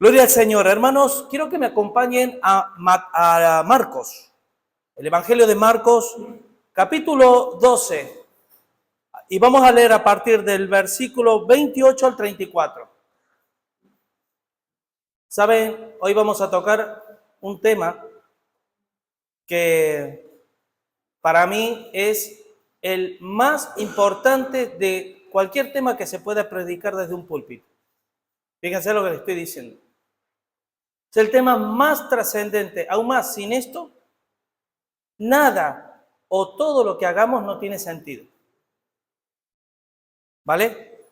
Gloria al Señor. Hermanos, quiero que me acompañen a Marcos, el Evangelio de Marcos, capítulo 12. Y vamos a leer a partir del versículo 28 al 34. Saben, hoy vamos a tocar un tema que para mí es el más importante de cualquier tema que se pueda predicar desde un púlpito. Fíjense lo que les estoy diciendo. Es el tema más trascendente. Aún más, sin esto, nada o todo lo que hagamos no tiene sentido. ¿Vale?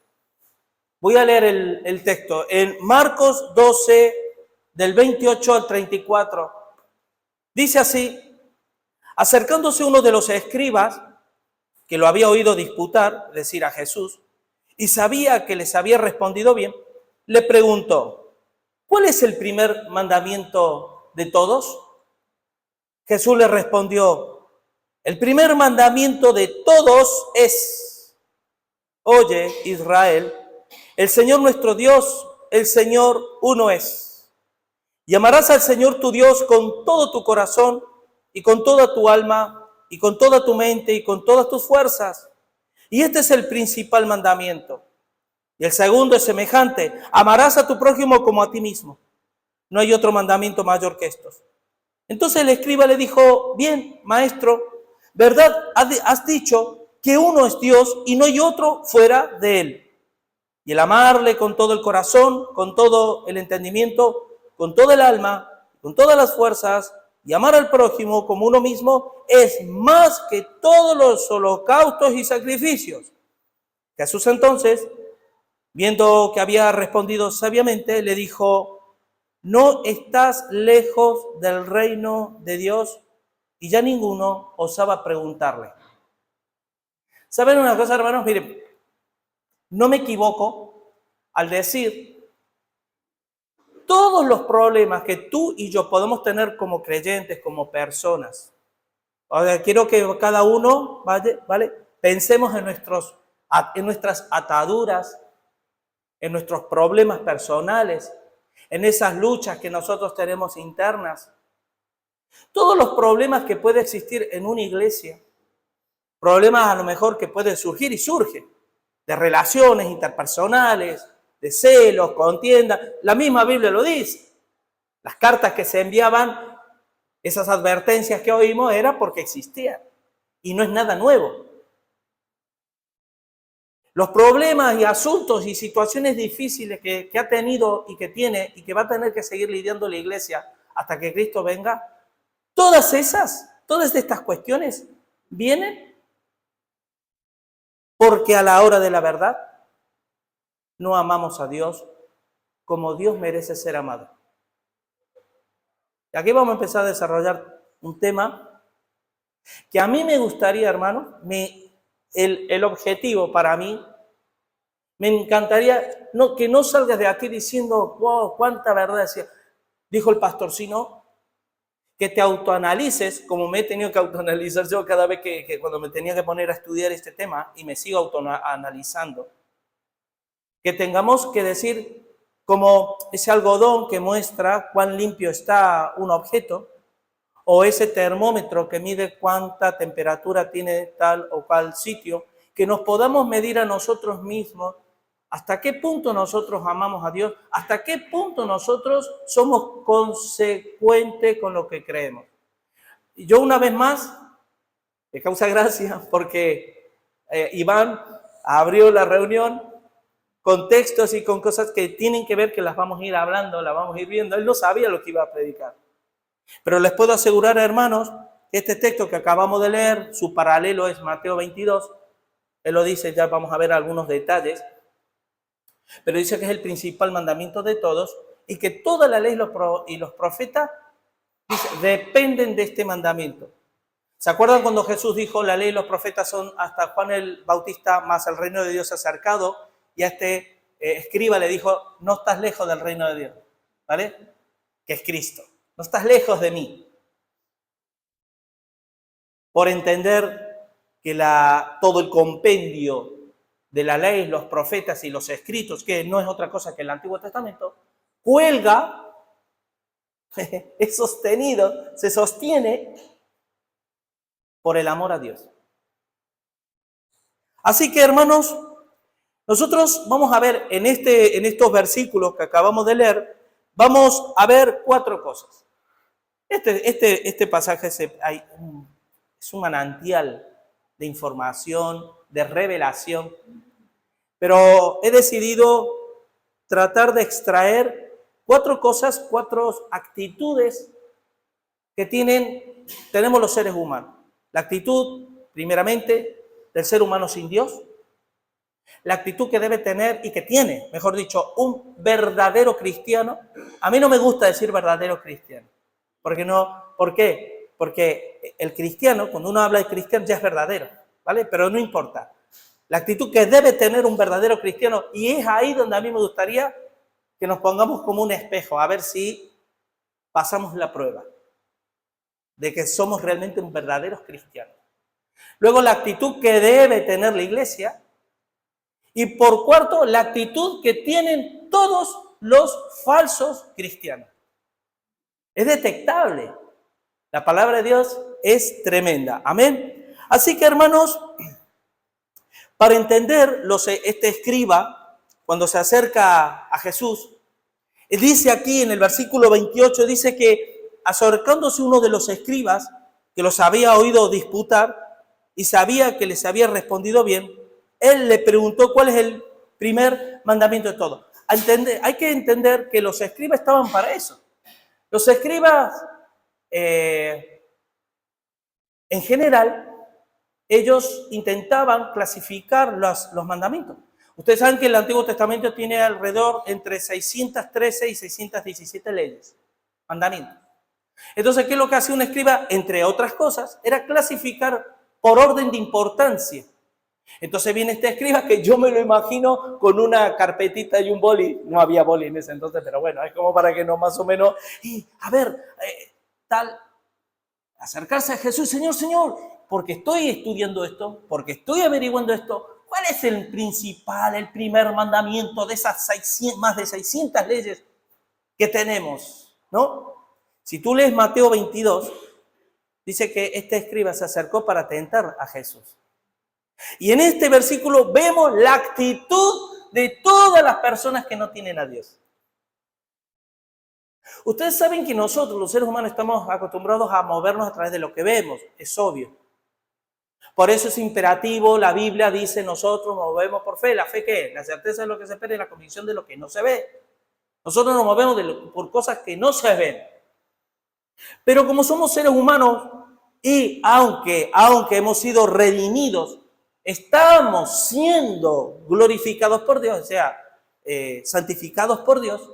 Voy a leer el texto. En Marcos 12, del 28 al 34, dice así: acercándose uno de los escribas, que lo había oído disputar, es decir, a Jesús, y sabía que les había respondido bien, le preguntó: ¿cuál es el primer mandamiento de todos? Jesús le respondió: el primer mandamiento de todos es: oye, Israel, el Señor nuestro Dios, el Señor uno es. Y amarás al Señor tu Dios con todo tu corazón y con toda tu alma y con toda tu mente y con todas tus fuerzas. Y este es el principal mandamiento. Y el segundo es semejante: amarás a tu prójimo como a ti mismo. No hay otro mandamiento mayor que estos. Entonces el escriba le dijo: bien, maestro, ¿verdad has dicho que uno es Dios y no hay otro fuera de él? Y el amarle con todo el corazón, con todo el entendimiento, con toda el alma, con todas las fuerzas, y amar al prójimo como uno mismo es más que todos los holocaustos y sacrificios. Jesús entonces, viendo que había respondido sabiamente, le dijo: no estás lejos del reino de Dios. Y ya ninguno osaba preguntarle. ¿Saben una cosa, hermanos? Miren, no me equivoco al decir todos los problemas que tú y yo podemos tener como creyentes, como personas. Ahora, quiero que cada uno, ¿vale? Pensemos en nuestras ataduras, en nuestros problemas personales, en esas luchas que nosotros tenemos internas. Todos los problemas que puede existir en una iglesia, problemas a lo mejor que pueden surgir y surgen, de relaciones interpersonales, de celos, contienda. La misma Biblia lo dice. Las cartas que se enviaban, esas advertencias que oímos, era porque existían. Y no es nada nuevo. Los problemas y asuntos y situaciones difíciles que ha tenido y que tiene y que va a tener que seguir lidiando la iglesia hasta que Cristo venga, todas estas cuestiones vienen porque a la hora de la verdad no amamos a Dios como Dios merece ser amado. Y aquí vamos a empezar a desarrollar un tema que a mí me gustaría, hermano, el objetivo para mí, me encantaría que no salgas de aquí diciendo: wow, cuánta verdad dijo el pastor, sino que te autoanalices, como me he tenido que autoanalizar yo cada vez que cuando me tenía que poner a estudiar este tema, y me sigo autoanalizando. Que tengamos que decir, como ese algodón que muestra cuán limpio está un objeto, o ese termómetro que mide cuánta temperatura tiene tal o cual sitio, que nos podamos medir a nosotros mismos hasta qué punto nosotros amamos a Dios, hasta qué punto nosotros somos consecuentes con lo que creemos. Y yo una vez más, me causa gracia porque Iván abrió la reunión con textos y con cosas que tienen que ver, que las vamos a ir hablando, las vamos a ir viendo. Él no sabía lo que iba a predicar. Pero les puedo asegurar, hermanos, que este texto que acabamos de leer, su paralelo es Mateo 22. Él lo dice, ya vamos a ver algunos detalles. Pero dice que es el principal mandamiento de todos y que toda la ley y los profetas dependen de este mandamiento. ¿Se acuerdan cuando Jesús dijo: la ley y los profetas son hasta Juan el Bautista, más el reino de Dios acercado? Y a este escriba le dijo: no estás lejos del reino de Dios, ¿vale? Que es Cristo. No estás lejos de mí. Por entender que todo el compendio de la ley, los profetas y los escritos, que no es otra cosa que el Antiguo Testamento, cuelga, es sostenido, se sostiene por el amor a Dios. Así que, hermanos, nosotros vamos a ver en estos versículos que acabamos de leer, vamos a ver 4 cosas. Este pasaje es un manantial de información, de revelación, pero he decidido tratar de extraer 4 cosas, 4 actitudes que tenemos los seres humanos. La actitud, primeramente, del ser humano sin Dios. La actitud que debe tener y que tiene, mejor dicho, un verdadero cristiano. A mí no me gusta decir verdadero cristiano. ¿Por qué? Porque el cristiano, cuando uno habla de cristiano, ya es verdadero, ¿vale? Pero no importa. La actitud que debe tener un verdadero cristiano, y es ahí donde a mí me gustaría que nos pongamos como un espejo, a ver si pasamos la prueba de que somos realmente un verdadero cristiano. Luego, la actitud que debe tener la iglesia. Y por cuarto, la actitud que tienen todos los falsos cristianos. Es detectable. La palabra de Dios es tremenda. Amén. Así que, hermanos, para entender este escriba, cuando se acerca a Jesús, dice aquí en el versículo 28, dice que acercándose uno de los escribas, que los había oído disputar y sabía que les había respondido bien, él le preguntó cuál es el primer mandamiento de todo. Hay que entender que los escribas estaban para eso. Los escribas, en general, ellos intentaban clasificar los mandamientos. Ustedes saben que el Antiguo Testamento tiene alrededor entre 613 y 617 leyes, mandamientos. Entonces, ¿qué es lo que hacía un escriba? Entre otras cosas, era clasificar por orden de importancia. Entonces viene este escriba que yo me lo imagino con una carpetita y un boli. No había boli en ese entonces, pero bueno, es como para que no más o menos... Y a ver, acercarse a Jesús, Señor, porque estoy estudiando esto, porque estoy averiguando esto. ¿Cuál es el primer mandamiento de esas más de 600 leyes que tenemos? ¿No? Si tú lees Mateo 22, dice que este escriba se acercó para tentar a Jesús. Y en este versículo vemos la actitud de todas las personas que no tienen a Dios. Ustedes saben que nosotros, los seres humanos, estamos acostumbrados a movernos a través de lo que vemos, es obvio. Por eso es imperativo, la Biblia dice, nosotros nos movemos por fe. ¿La fe qué es? La certeza de lo que se espera y la convicción de lo que no se ve. Nosotros nos movemos por cosas que no se ven. Pero como somos seres humanos y aunque hemos sido redimidos, estamos siendo glorificados por Dios, o sea, santificados por Dios.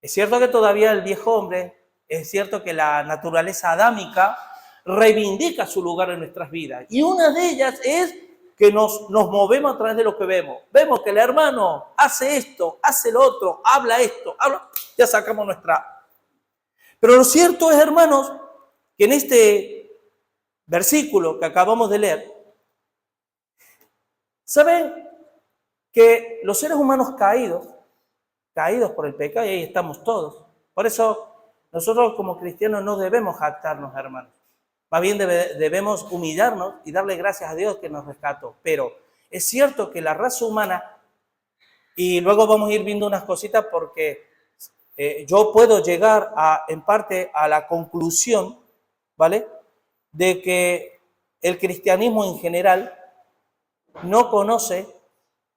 Es cierto que todavía el viejo hombre, es cierto que la naturaleza adámica reivindica su lugar en nuestras vidas. Y una de ellas es que nos movemos a través de lo que vemos. Vemos que el hermano hace esto, hace lo otro, habla esto, ya sacamos nuestra... Pero lo cierto es, hermanos, que en este versículo que acabamos de leer, ¿saben que los seres humanos caídos por el pecado, y ahí estamos todos? Por eso nosotros como cristianos no debemos jactarnos, hermanos. Más bien debemos humillarnos y darle gracias a Dios que nos rescató. Pero es cierto que la raza humana, y luego vamos a ir viendo unas cositas porque yo puedo llegar en parte a la conclusión, ¿vale?, de que el cristianismo en general no conoce,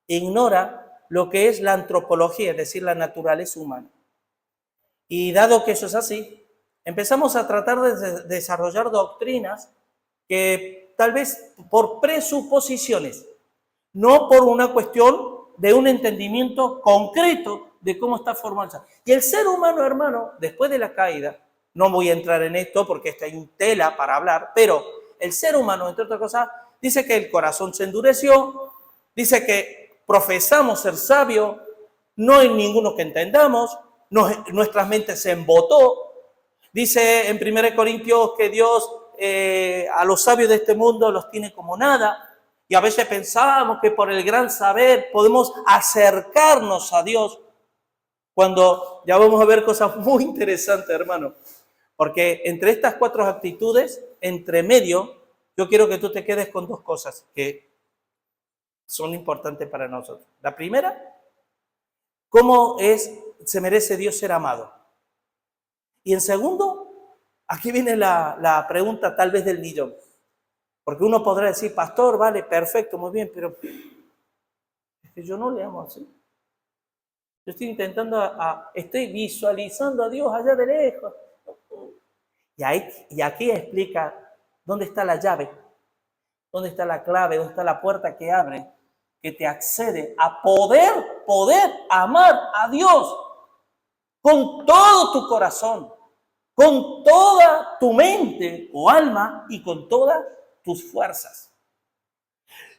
ignora lo que es la antropología, es decir, la naturaleza humana. Y dado que eso es así, empezamos a tratar de desarrollar doctrinas que tal vez por presuposiciones, no por una cuestión de un entendimiento concreto de cómo está formado. Y el ser humano, hermano, después de la caída, no voy a entrar en esto porque esta hay un tela para hablar, pero el ser humano, entre otras cosas, dice que el corazón se endureció, dice que profesamos ser sabios, no hay ninguno que entendamos, nuestras mentes se embotó. Dice en 1 Corintios que Dios a los sabios de este mundo los tiene como nada. Y a veces pensamos que por el gran saber podemos acercarnos a Dios. Cuando ya vamos a ver cosas muy interesantes, hermano. Porque entre estas 4 actitudes, entre medio, yo quiero que tú te quedes con 2 cosas que son importantes para nosotros. La primera, ¿cómo se merece Dios ser amado? Y en segundo, aquí viene la pregunta tal vez del millón. Porque uno podrá decir, pastor, vale, perfecto, muy bien, pero es que yo no le amo así. Yo estoy intentando, estoy visualizando a Dios allá de lejos. Y aquí explica dónde está la llave, dónde está la clave, dónde está la puerta que abre, que te accede a poder amar a Dios con todo tu corazón, con toda tu mente o alma y con todas tus fuerzas.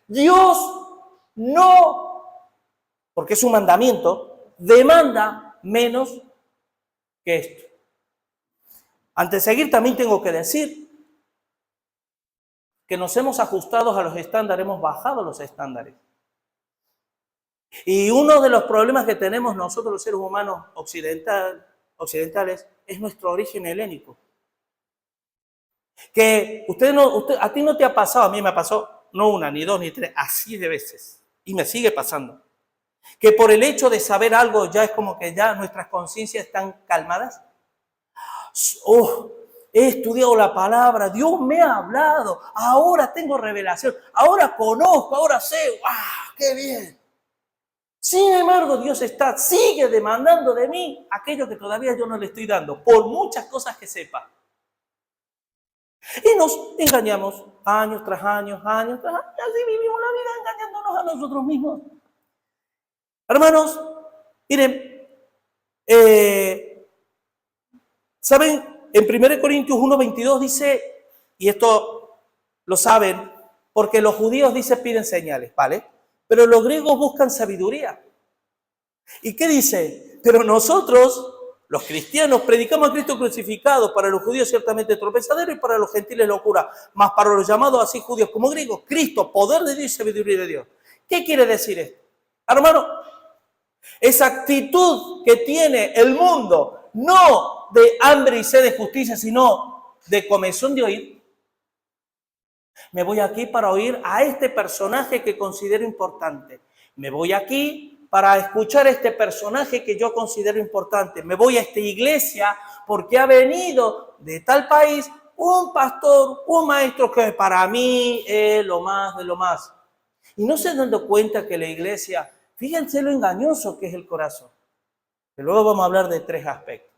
Dios no, porque es un mandamiento, demanda menos que esto. Antes de seguir, también tengo que decir que nos hemos ajustado a los estándares, hemos bajado los estándares. Y uno de los problemas que tenemos nosotros los seres humanos occidentales es nuestro origen helénico. Que a ti no te ha pasado, a mí me pasó no 1, ni 2, ni 3, así de veces. Y me sigue pasando. Que por el hecho de saber algo ya es como que ya nuestras conciencias están calmadas. He estudiado la palabra, Dios me ha hablado, ahora tengo revelación, ahora conozco, ahora sé, ¡ah, qué bien! Sin embargo, Dios sigue demandando de mí aquello que todavía yo no le estoy dando, por muchas cosas que sepa. Y nos engañamos años tras años, y así vivimos la vida engañándonos a nosotros mismos. Hermanos, miren, ¿saben? En 1 Corintios 1:22 dice, y esto lo saben, porque los judíos piden señales, ¿vale? Pero los griegos buscan sabiduría. ¿Y qué dice? Pero nosotros, los cristianos, predicamos a Cristo crucificado, para los judíos ciertamente tropezadero y para los gentiles locura, mas para los llamados así judíos como griegos, Cristo, poder de Dios y sabiduría de Dios. ¿Qué quiere decir esto? Hermano, esa actitud que tiene el mundo, no de hambre y sed de justicia, sino de comezón de oír. Me voy aquí para oír a este personaje que considero importante. Me voy aquí para escuchar a este personaje que yo considero importante. Me voy a esta iglesia porque ha venido de tal país un pastor, un maestro que para mí es lo más de lo más. Y no se dan cuenta que la iglesia, fíjense lo engañoso que es el corazón. Que luego vamos a hablar de 3 aspectos.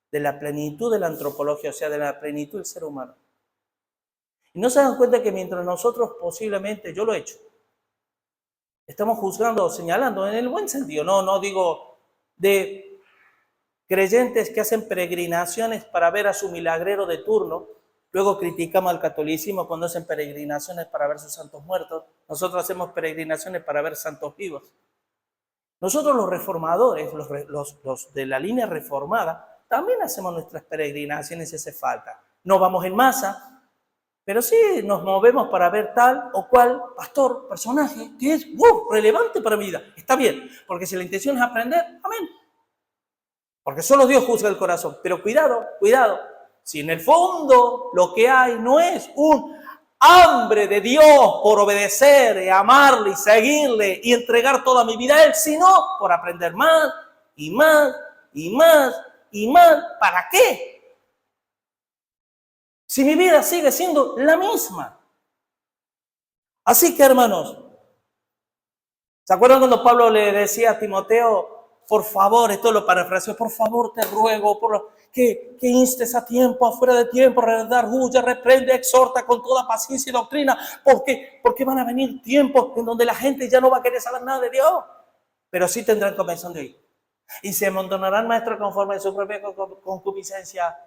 De la plenitud de la antropología, o sea, de la plenitud del ser humano. Y no se dan cuenta que mientras nosotros posiblemente, yo lo he hecho, estamos juzgando, señalando, en el buen sentido, no digo de creyentes que hacen peregrinaciones para ver a su milagrero de turno, luego criticamos al catolicismo cuando hacen peregrinaciones para ver sus santos muertos, nosotros hacemos peregrinaciones para ver santos vivos. Nosotros los reformadores, los de la línea reformada, también hacemos nuestras peregrinaciones si hace falta. No vamos en masa, pero sí nos movemos para ver tal o cual pastor, personaje, que es relevante para mi vida. Está bien, porque si la intención es aprender, amén. Porque solo Dios juzga el corazón. Pero cuidado, si en el fondo lo que hay no es un hambre de Dios por obedecer, y amarle y seguirle y entregar toda mi vida a Él, sino por aprender más y más y más y más. ¿Para qué? Si mi vida sigue siendo la misma. Así que, hermanos, ¿se acuerdan cuando Pablo le decía a Timoteo, por favor, esto lo parafraseo, por favor te ruego que instes a tiempo, afuera de tiempo, redarguye, reprende, exhorta con toda paciencia y doctrina, porque van a venir tiempos en donde la gente ya no va a querer saber nada de Dios, pero sí tendrán comezón de oír. Y se amontonarán maestros conforme a su propia concupiscencia,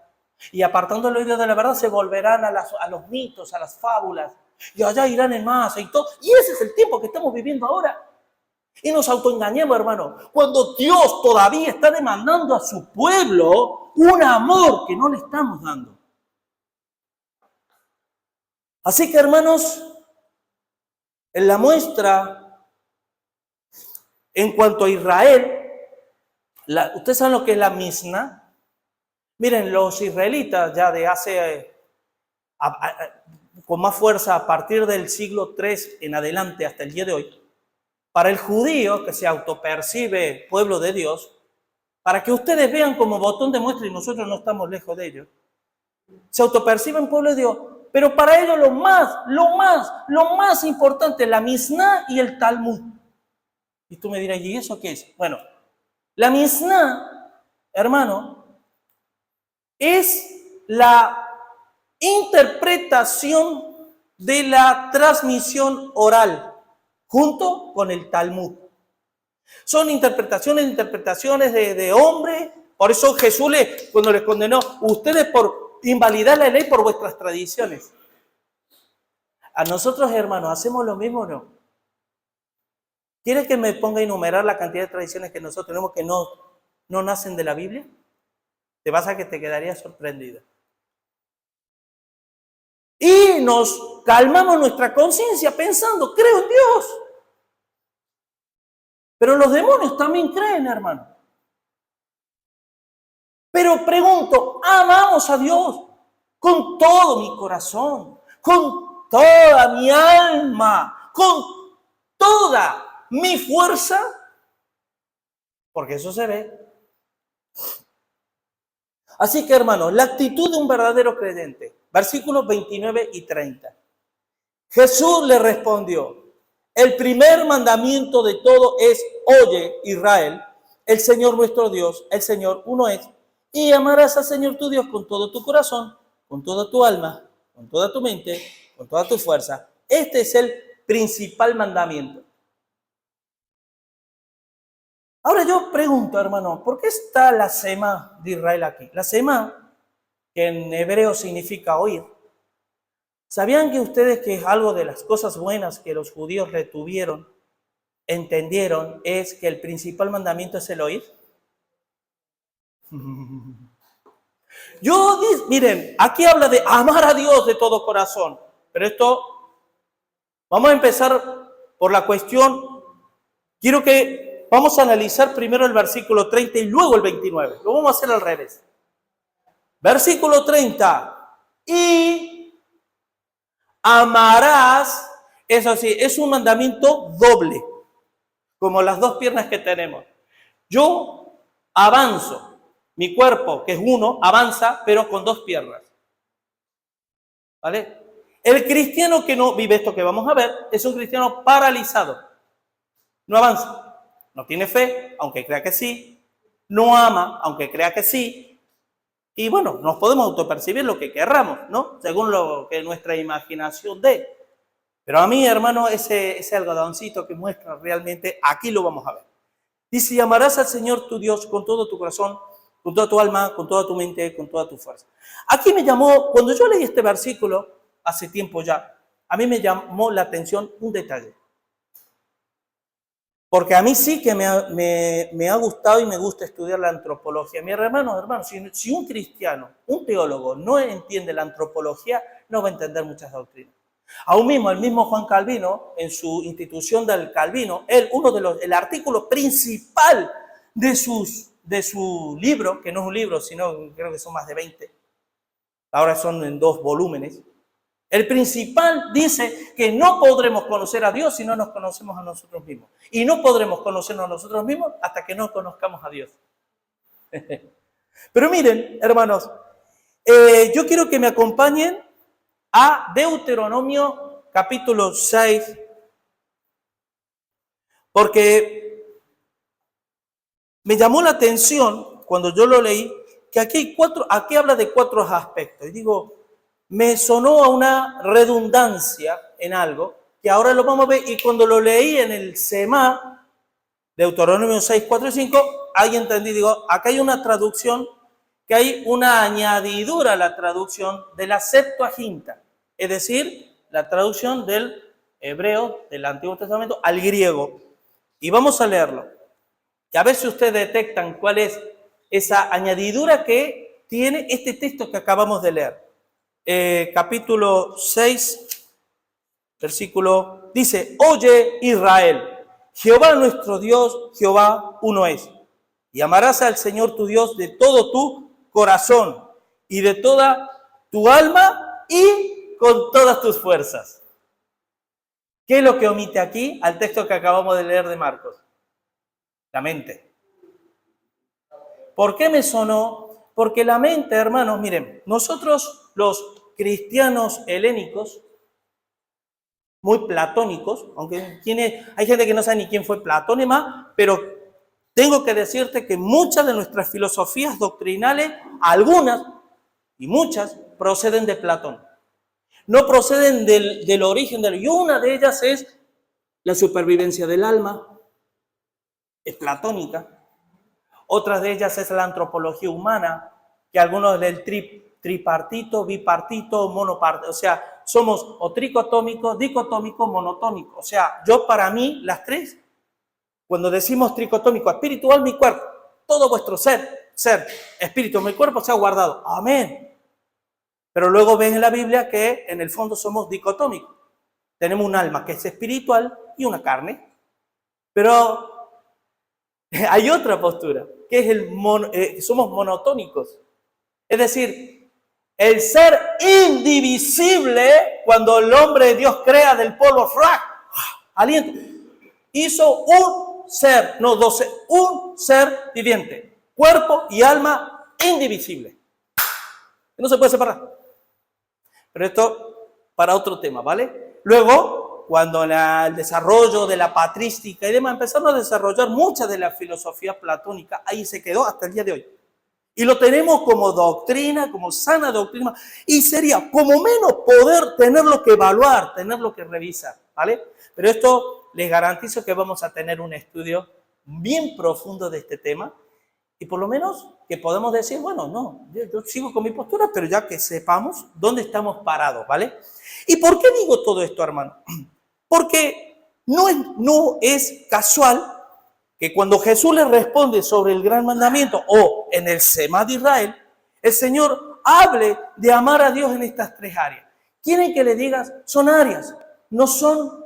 y apartando el oído de la verdad se volverán a los mitos, a las fábulas, y allá irán en masa y todo. Y ese es el tiempo que estamos viviendo ahora. Y nos autoengañamos, hermano, cuando Dios todavía está demandando a su pueblo un amor que no le estamos dando. Así que, hermanos, en la muestra, en cuanto a Israel, ¿Ustedes saben lo que es la Mishnah? Miren, los israelitas ya de hace, con más fuerza a partir del siglo III en adelante hasta el día de hoy, para el judío que se autopercibe pueblo de Dios, para que ustedes vean como botón de muestra y nosotros no estamos lejos de ellos, se autoperciben pueblo de Dios, pero para ellos lo más importante es la Mishnah y el Talmud. Y tú me dirás, ¿y eso qué es? Bueno, la Mishnah, hermano, es la interpretación de la transmisión oral junto con el Talmud. Son interpretaciones de hombre. Por eso Jesús, cuando les condenó, ustedes por invalidar la ley por vuestras tradiciones. A nosotros, hermanos, ¿hacemos lo mismo o no? ¿Quieres que me ponga a enumerar la cantidad de tradiciones que nosotros tenemos que no nacen de la Biblia? Te vas a que te quedarías sorprendido. Y nos calmamos nuestra conciencia pensando, creo en Dios. Pero los demonios también creen, hermano. Pero pregunto, ¿amamos a Dios con todo mi corazón, con toda mi alma, con toda mi fuerza? Porque eso se ve. Así que, hermanos, la actitud de un verdadero creyente. Versículos 29 y 30. Jesús le respondió, el primer mandamiento de todo es, oye, Israel, el Señor nuestro Dios, el Señor uno es, y amarás al Señor tu Dios con todo tu corazón, con toda tu alma, con toda tu mente, con toda tu fuerza. Este es el principal mandamiento. Ahora yo pregunto, hermano, ¿por qué está la Sema de Israel aquí? La Sema, que en hebreo significa oír. ¿Sabían que ustedes que algo de las cosas buenas que los judíos retuvieron, entendieron, es que el principal mandamiento es el oír? Miren, aquí habla de amar a Dios de todo corazón, pero esto, vamos a empezar por la cuestión, vamos a analizar primero el versículo 30 y luego el 29, lo vamos a hacer al revés. Versículo 30, y amarás, eso sí, es un mandamiento doble, como las dos piernas que tenemos. Yo avanzo. Mi cuerpo, que es uno, avanza, pero con dos piernas. ¿Vale? El cristiano que no vive esto que vamos a ver, es un cristiano paralizado. No avanza. No tiene fe, aunque crea que sí. No ama, aunque crea que sí. Y bueno, nos podemos autopercibir lo que querramos, ¿no? Según lo que nuestra imaginación dé. Pero a mí, hermano, ese algodoncito que muestra realmente, aquí lo vamos a ver. Dice, y amarás al Señor tu Dios con todo tu corazón, con toda tu alma, con toda tu mente, con toda tu fuerza. Aquí me llamó, cuando yo leí este versículo, hace tiempo ya, a mí me llamó la atención un detalle. Porque a mí sí que me ha gustado y me gusta estudiar la antropología. Mi hermano, si un cristiano, un teólogo, no entiende la antropología, no va a entender muchas doctrinas. Aún mismo, el mismo Juan Calvino, en su institución del Calvino, el artículo principal de su libro, que no es un libro, sino creo que son más de 20, ahora son en 2 volúmenes, el principal dice que no podremos conocer a Dios si no nos conocemos a nosotros mismos. Y no podremos conocernos a nosotros mismos hasta que no conozcamos a Dios. Pero miren, hermanos, yo quiero que me acompañen a Deuteronomio capítulo 6, porque me llamó la atención cuando yo lo leí, que aquí habla de 4 aspectos. Y digo, me sonó a una redundancia en algo, que ahora lo vamos a ver, y cuando lo leí en el Sema, Deuteronomio 6, 4 y 5, ahí entendí, digo, acá hay una traducción, que hay una añadidura a la traducción de la Septuaginta, es decir, la traducción del hebreo, del Antiguo Testamento, al griego. Y vamos a leerlo, y a ver si ustedes detectan cuál es esa añadidura que tiene este texto que acabamos de leer. Capítulo 6, versículo, dice, oye Israel, Jehová nuestro Dios, Jehová uno es. Y amarás al Señor tu Dios de todo tu corazón y de toda tu alma y con todas tus fuerzas. ¿Qué es lo que omite aquí al texto que acabamos de leer de Marcos? La mente. ¿Por qué me sonó? Porque la mente, hermanos, miren, nosotros los cristianos helénicos, muy platónicos, aunque hay gente que no sabe ni quién fue Platón y más, pero tengo que decirte que muchas de nuestras filosofías doctrinales, algunas y muchas, proceden de Platón. No proceden del origen y una de ellas es la supervivencia del alma, es platónica. Otra de ellas es la antropología humana, que algunos del tripartito, bipartito, monopartito, o sea, somos o tricotómicos, dicotómicos, monotónicos. O sea, yo para mí, las tres, cuando decimos tricotómico, espíritu, alma y cuerpo, todo vuestro ser, espíritu, mi cuerpo se ha guardado. Amén. Pero luego ven en la Biblia que en el fondo somos dicotómicos. Tenemos un alma que es espiritual y una carne. Pero hay otra postura, que es somos monotónicos. Es decir, el ser indivisible, cuando el hombre de Dios crea del polvo, aliento, hizo un ser, no 12, un ser viviente, cuerpo y alma indivisible. No se puede separar. Pero esto para otro tema, ¿vale? Luego, cuando el desarrollo de la patrística y demás, empezaron a desarrollar muchas de la filosofía platónica, ahí se quedó hasta el día de hoy. Y lo tenemos como doctrina, como sana doctrina, y sería como menos poder tenerlo que evaluar, tenerlo que revisar, ¿vale? Pero esto les garantizo que vamos a tener un estudio bien profundo de este tema, y por lo menos que podemos decir, bueno, no, yo sigo con mi postura, pero ya que sepamos dónde estamos parados, ¿vale? ¿Y por qué digo todo esto, hermano? Porque no es casual que cuando Jesús le responde sobre el gran mandamiento o en el Semá de Israel, el Señor hable de amar a Dios en estas tres áreas. ¿Quieren que le digas? Son áreas, no son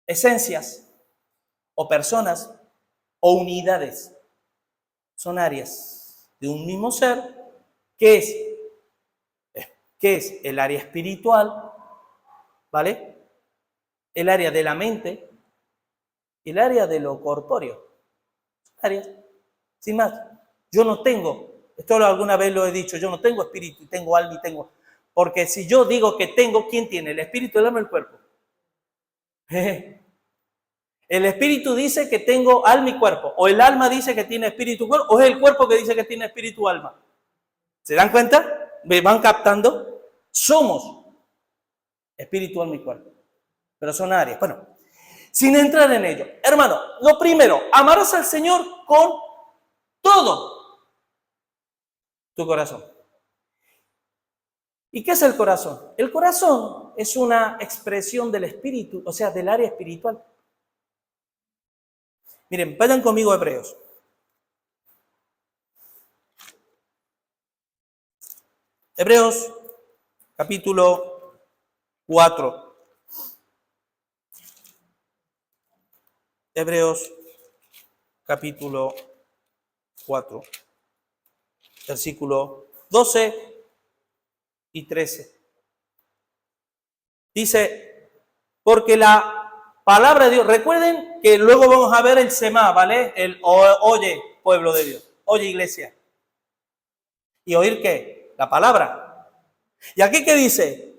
esencias o personas o unidades. Son áreas de un mismo ser que es el área espiritual, ¿vale? El área de la mente y el área de lo corpóreo. Áreas, sin más. Yo no tengo, esto alguna vez lo he dicho, yo no tengo espíritu, tengo alma y tengo. Porque si yo digo que tengo, ¿quién tiene? El espíritu, el alma y el cuerpo. El espíritu dice que tengo alma y cuerpo, o el alma dice que tiene espíritu y cuerpo, o es el cuerpo que dice que tiene espíritu y alma. ¿Se dan cuenta? ¿Me van captando? Somos espíritu, alma y cuerpo. Pero son áreas. Bueno, sin entrar en ello. Hermano, lo primero, amarás al Señor con todo tu corazón. ¿Y qué es el corazón? El corazón es una expresión del espíritu, o sea, del área espiritual. Miren, vayan conmigo a Hebreos. Hebreos, capítulo 4. Hebreos, capítulo 4, versículo 12 y 13. Dice, porque la palabra de Dios, recuerden que luego vamos a ver el Semá, ¿vale? El oye, pueblo de Dios, oye, iglesia. ¿Y oír qué? La palabra. ¿Y aquí qué dice?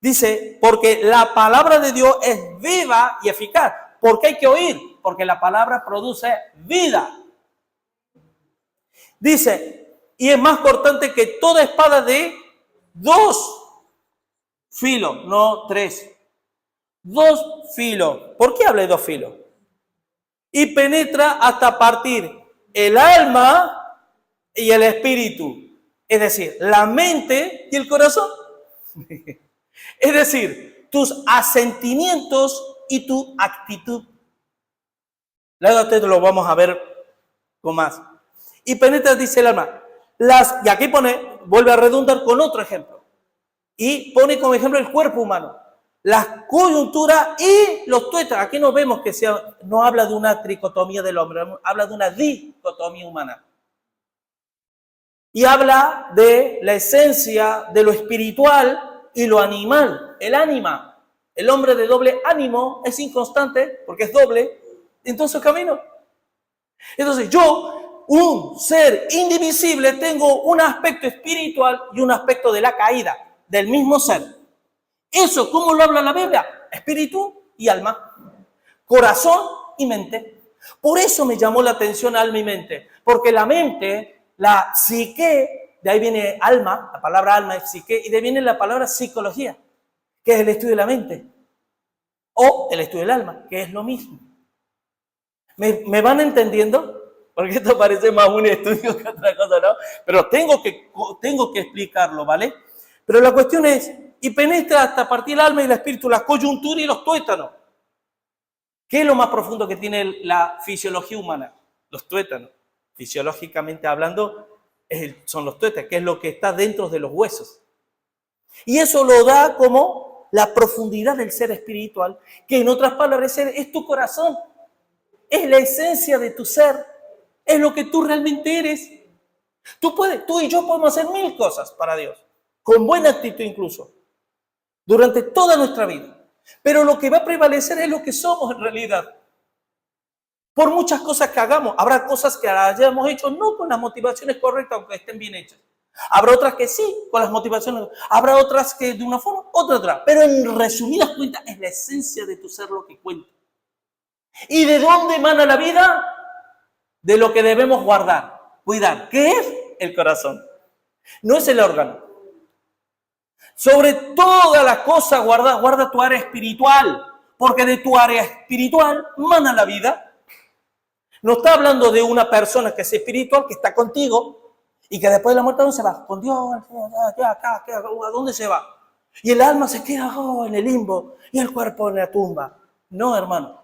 Dice, porque la palabra de Dios es viva y eficaz. ¿Por qué hay que oír? Porque la palabra produce vida. Dice, y es más cortante que toda espada de 2 filos, no 3. 2 filos. ¿Por qué habla de 2 filos? Y penetra hasta partir el alma y el espíritu. Es decir, la mente y el corazón. Es decir, tus asentimientos y tu actitud. Luego ustedes lo vamos a ver con más. Y penetra, dice el alma. Y aquí vuelve a redundar con otro ejemplo. Y pone como ejemplo el cuerpo humano. las coyunturas y los tuétanos. Aquí no vemos que no habla de una tricotomía del hombre, habla de una dicotomía humana. Y habla de la esencia de lo espiritual y lo animal, el ánima. El hombre de doble ánimo es inconstante porque es doble en todo su camino. Entonces yo, un ser indivisible, tengo un aspecto espiritual y un aspecto de la caída del mismo ser. Eso, ¿cómo lo habla la Biblia? Espíritu y alma, corazón y mente. Por eso me llamó la atención alma y mente, porque la mente, la psique, de ahí viene alma, la palabra alma es psique, y de ahí viene la palabra psicología, que es el estudio de la mente, o el estudio del alma, que es lo mismo. ¿Me van entendiendo? Porque esto parece más un estudio que otra cosa, ¿no? Pero tengo que explicarlo, ¿vale? Pero la cuestión es, y penetra hasta partir el alma y el espíritu, la coyuntura y los tuétanos. ¿Qué es lo más profundo que tiene la fisiología humana? Los tuétanos. Fisiológicamente hablando, son los tuétanos, que es lo que está dentro de los huesos. Y eso lo da como la profundidad del ser espiritual, que en otras palabras es tu corazón, es la esencia de tu ser, es lo que tú realmente eres. Tú y yo podemos hacer 1000 cosas para Dios, con buena actitud incluso, durante toda nuestra vida. Pero lo que va a prevalecer es lo que somos en realidad. Por muchas cosas que hagamos, habrá cosas que hayamos hecho no con las motivaciones correctas, aunque estén bien hechas. Habrá otras que sí, con las motivaciones. Habrá otras que de una forma, otra. Pero en resumidas cuentas, es la esencia de tu ser lo que cuenta. ¿Y de dónde emana la vida? De lo que debemos guardar, cuidar. ¿Qué es? El corazón. No es el órgano. Sobre todas las cosas guarda tu área espiritual, porque de tu área espiritual mana la vida. No está hablando de una persona que es espiritual, que está contigo, y que después de la muerte, ¿a dónde se va? Con Dios, acá, ¿a dónde se va? Y el alma se queda en el limbo, y el cuerpo en la tumba. No, hermano.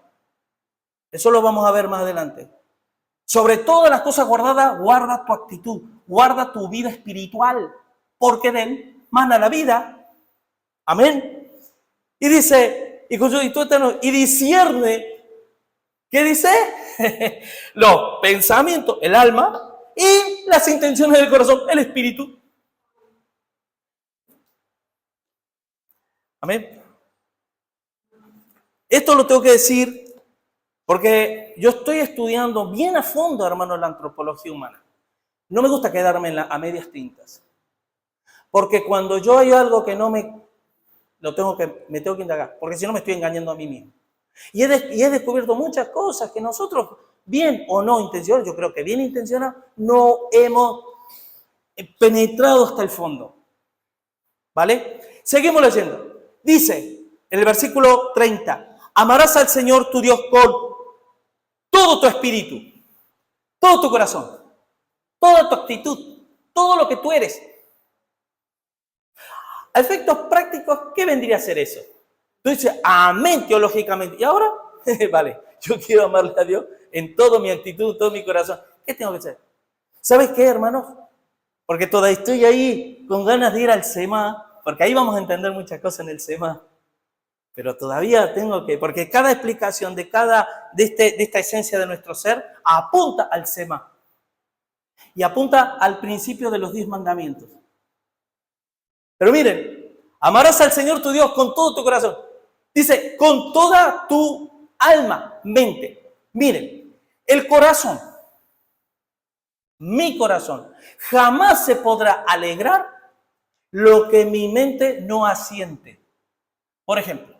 Eso lo vamos a ver más adelante. Sobre todas las cosas guardadas, guarda tu actitud, guarda tu vida espiritual, porque de él mana la vida. Amén. Y dice, y discierne, ¿qué dice? Los pensamientos, el alma, y las intenciones del corazón, el espíritu. Amén. Esto lo tengo que decir porque yo estoy estudiando bien a fondo, hermano, la antropología humana. No me gusta quedarme a medias tintas. Porque cuando yo hay algo que no me tengo que indagar, porque si no me estoy engañando a mí mismo. Y he descubierto muchas cosas que nosotros, bien o no intencionados, yo creo que bien intencionados, no hemos penetrado hasta el fondo. ¿Vale? Seguimos leyendo. Dice, en el versículo 30, amarás al Señor tu Dios con todo tu espíritu, todo tu corazón, toda tu actitud, todo lo que tú eres. A efectos prácticos, ¿qué vendría a ser eso? Tú dices, amén, teológicamente. ¿Y ahora? Vale, yo quiero amarle a Dios en toda mi actitud, todo mi corazón. ¿Qué tengo que hacer? ¿Sabes qué, hermanos? Porque todavía estoy ahí con ganas de ir al SEMA, porque ahí vamos a entender muchas cosas en el SEMA. Pero todavía tengo que, porque cada explicación de esta esencia de nuestro ser apunta al SEMA. Y apunta al principio de los 10 mandamientos. Pero miren, amarás al Señor tu Dios con todo tu corazón. Dice, con toda tu alma, mente. Miren, el corazón, mi corazón, jamás se podrá alegrar lo que mi mente no asiente. Por ejemplo,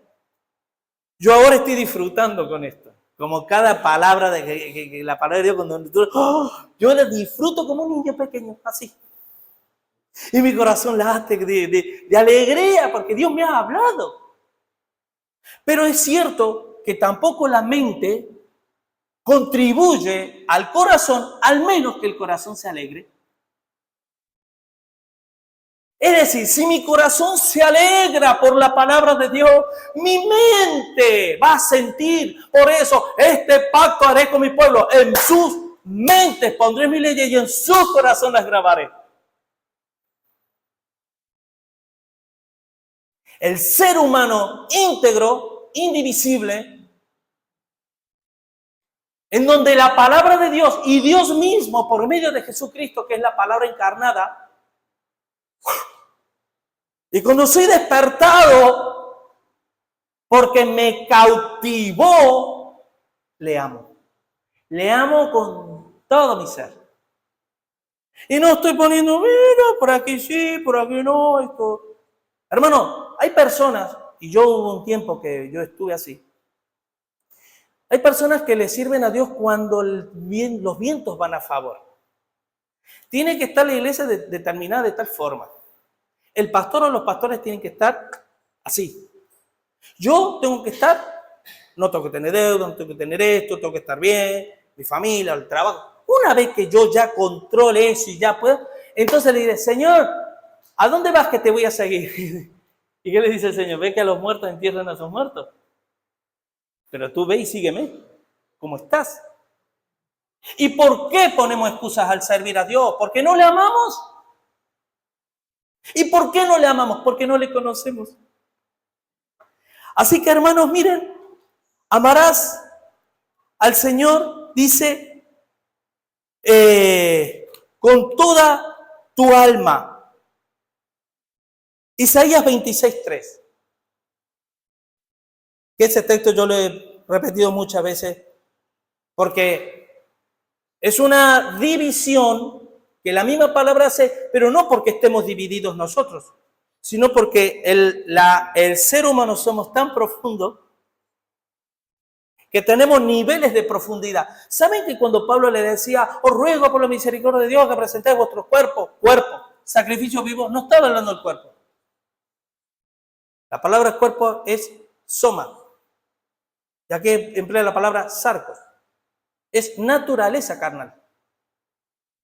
yo ahora estoy disfrutando con esto. Como cada palabra de la palabra de Dios, cuando yo la disfruto como un niño pequeño, así. Y mi corazón late de alegría porque Dios me ha hablado. Pero es cierto que tampoco la mente contribuye al corazón, al menos que el corazón se alegre. Es decir, si mi corazón se alegra por la palabra de Dios, mi mente va a sentir. Por eso, este pacto haré con mi pueblo. En sus mentes pondré mis leyes y en su corazón las grabaré. El ser humano íntegro, indivisible, en donde la palabra de Dios y Dios mismo, por medio de Jesucristo, que es la palabra encarnada, y cuando soy despertado, porque me cautivó, le amo. Le amo con todo mi ser. Y no estoy poniendo, mira, por aquí sí, por aquí no, esto. Hermano, hay personas, y yo hubo un tiempo que yo estuve así, hay personas que le sirven a Dios cuando los vientos van a favor. Tiene que estar la iglesia determinada de tal forma. El pastor o los pastores tienen que estar así. Yo tengo que estar, no tengo que tener deuda, no tengo que tener esto, tengo que estar bien, mi familia, el trabajo. Una vez que yo ya controle eso y ya puedo, entonces le diré, Señor, ¿a dónde vas que te voy a seguir? ¿Y qué le dice el Señor? Ve que a los muertos entierran a sus muertos. Pero tú ve y sígueme, como estás. ¿Y por qué ponemos excusas al servir a Dios? ¿Porque no le amamos? ¿Y por qué no le amamos? Porque no le conocemos. Así que, hermanos, miren, amarás al Señor, dice, con toda tu alma. Isaías 26:3. Que ese texto yo lo he repetido muchas veces porque es una división que la misma palabra hace, pero no porque estemos divididos nosotros, sino porque el ser humano somos tan profundos que tenemos niveles de profundidad. ¿Saben que cuando Pablo le decía, os ruego por la misericordia de Dios que presentéis vuestro cuerpo, sacrificio vivo, no estaba hablando del cuerpo. La palabra cuerpo es soma, ya que emplea la palabra sarcos. Es naturaleza carnal.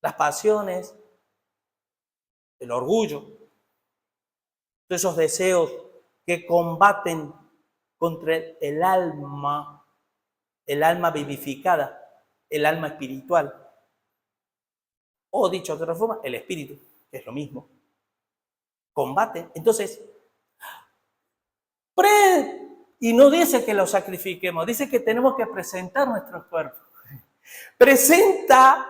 Las pasiones, el orgullo, todos esos deseos que combaten contra el alma vivificada, el alma espiritual. O dicho de otra forma, el espíritu, que es lo mismo. Combate. Entonces, y no dice que lo sacrifiquemos, dice que tenemos que presentar nuestros cuerpos. Presenta,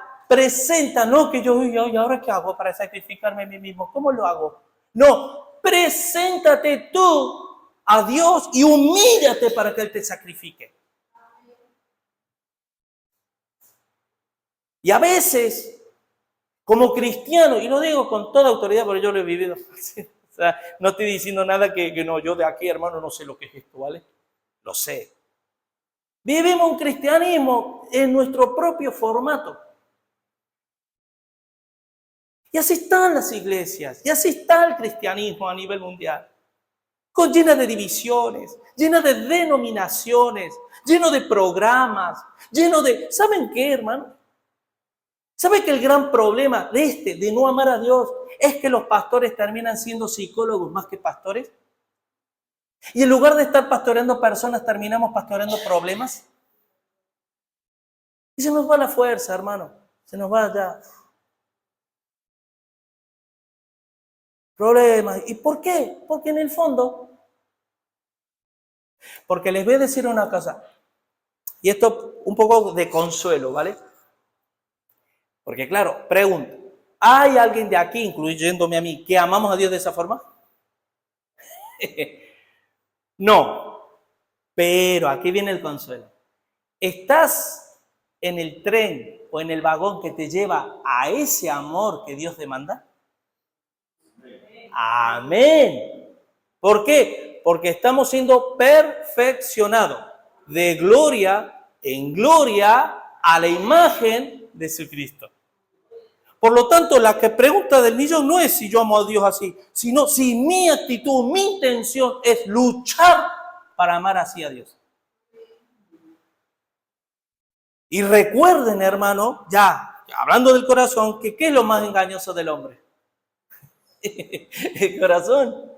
no que yo, ¿y ahora qué hago para sacrificarme a mí mismo? ¿Cómo lo hago? No, preséntate tú a Dios y humíllate para que Él te sacrifique. Y a veces, como cristiano, y lo digo con toda autoridad porque yo lo he vivido, o sea, no estoy diciendo nada que no, yo de aquí, hermano, no sé lo que es esto, ¿vale? Lo sé. Vivimos un cristianismo en nuestro propio formato. Y así están las iglesias, y así está el cristianismo a nivel mundial. Llena de divisiones, llena de denominaciones, lleno de programas, lleno de... ¿Saben qué, hermano? ¿Saben que el gran problema de no amar a Dios es que los pastores terminan siendo psicólogos más que pastores? Y en lugar de estar pastoreando personas, terminamos pastoreando problemas. Y se nos va la fuerza, hermano. Se nos va ya. Problemas. ¿Y por qué? Porque en el fondo, porque les voy a decir una cosa, y esto un poco de consuelo, ¿vale? Porque claro, pregunto, ¿hay alguien de aquí, incluyéndome a mí, que amamos a Dios de esa forma? No, pero aquí viene el consuelo. ¿Estás en el tren o en el vagón que te lleva a ese amor que Dios demanda? Amén. ¿Por qué? Porque estamos siendo perfeccionados de gloria en gloria a la imagen de Jesucristo. Por lo tanto, la pregunta del millón no es si yo amo a Dios así, sino si mi actitud, mi intención es luchar para amar así a Dios. Y recuerden, hermano, ya hablando del corazón, que ¿qué es lo más engañoso del hombre? El corazón.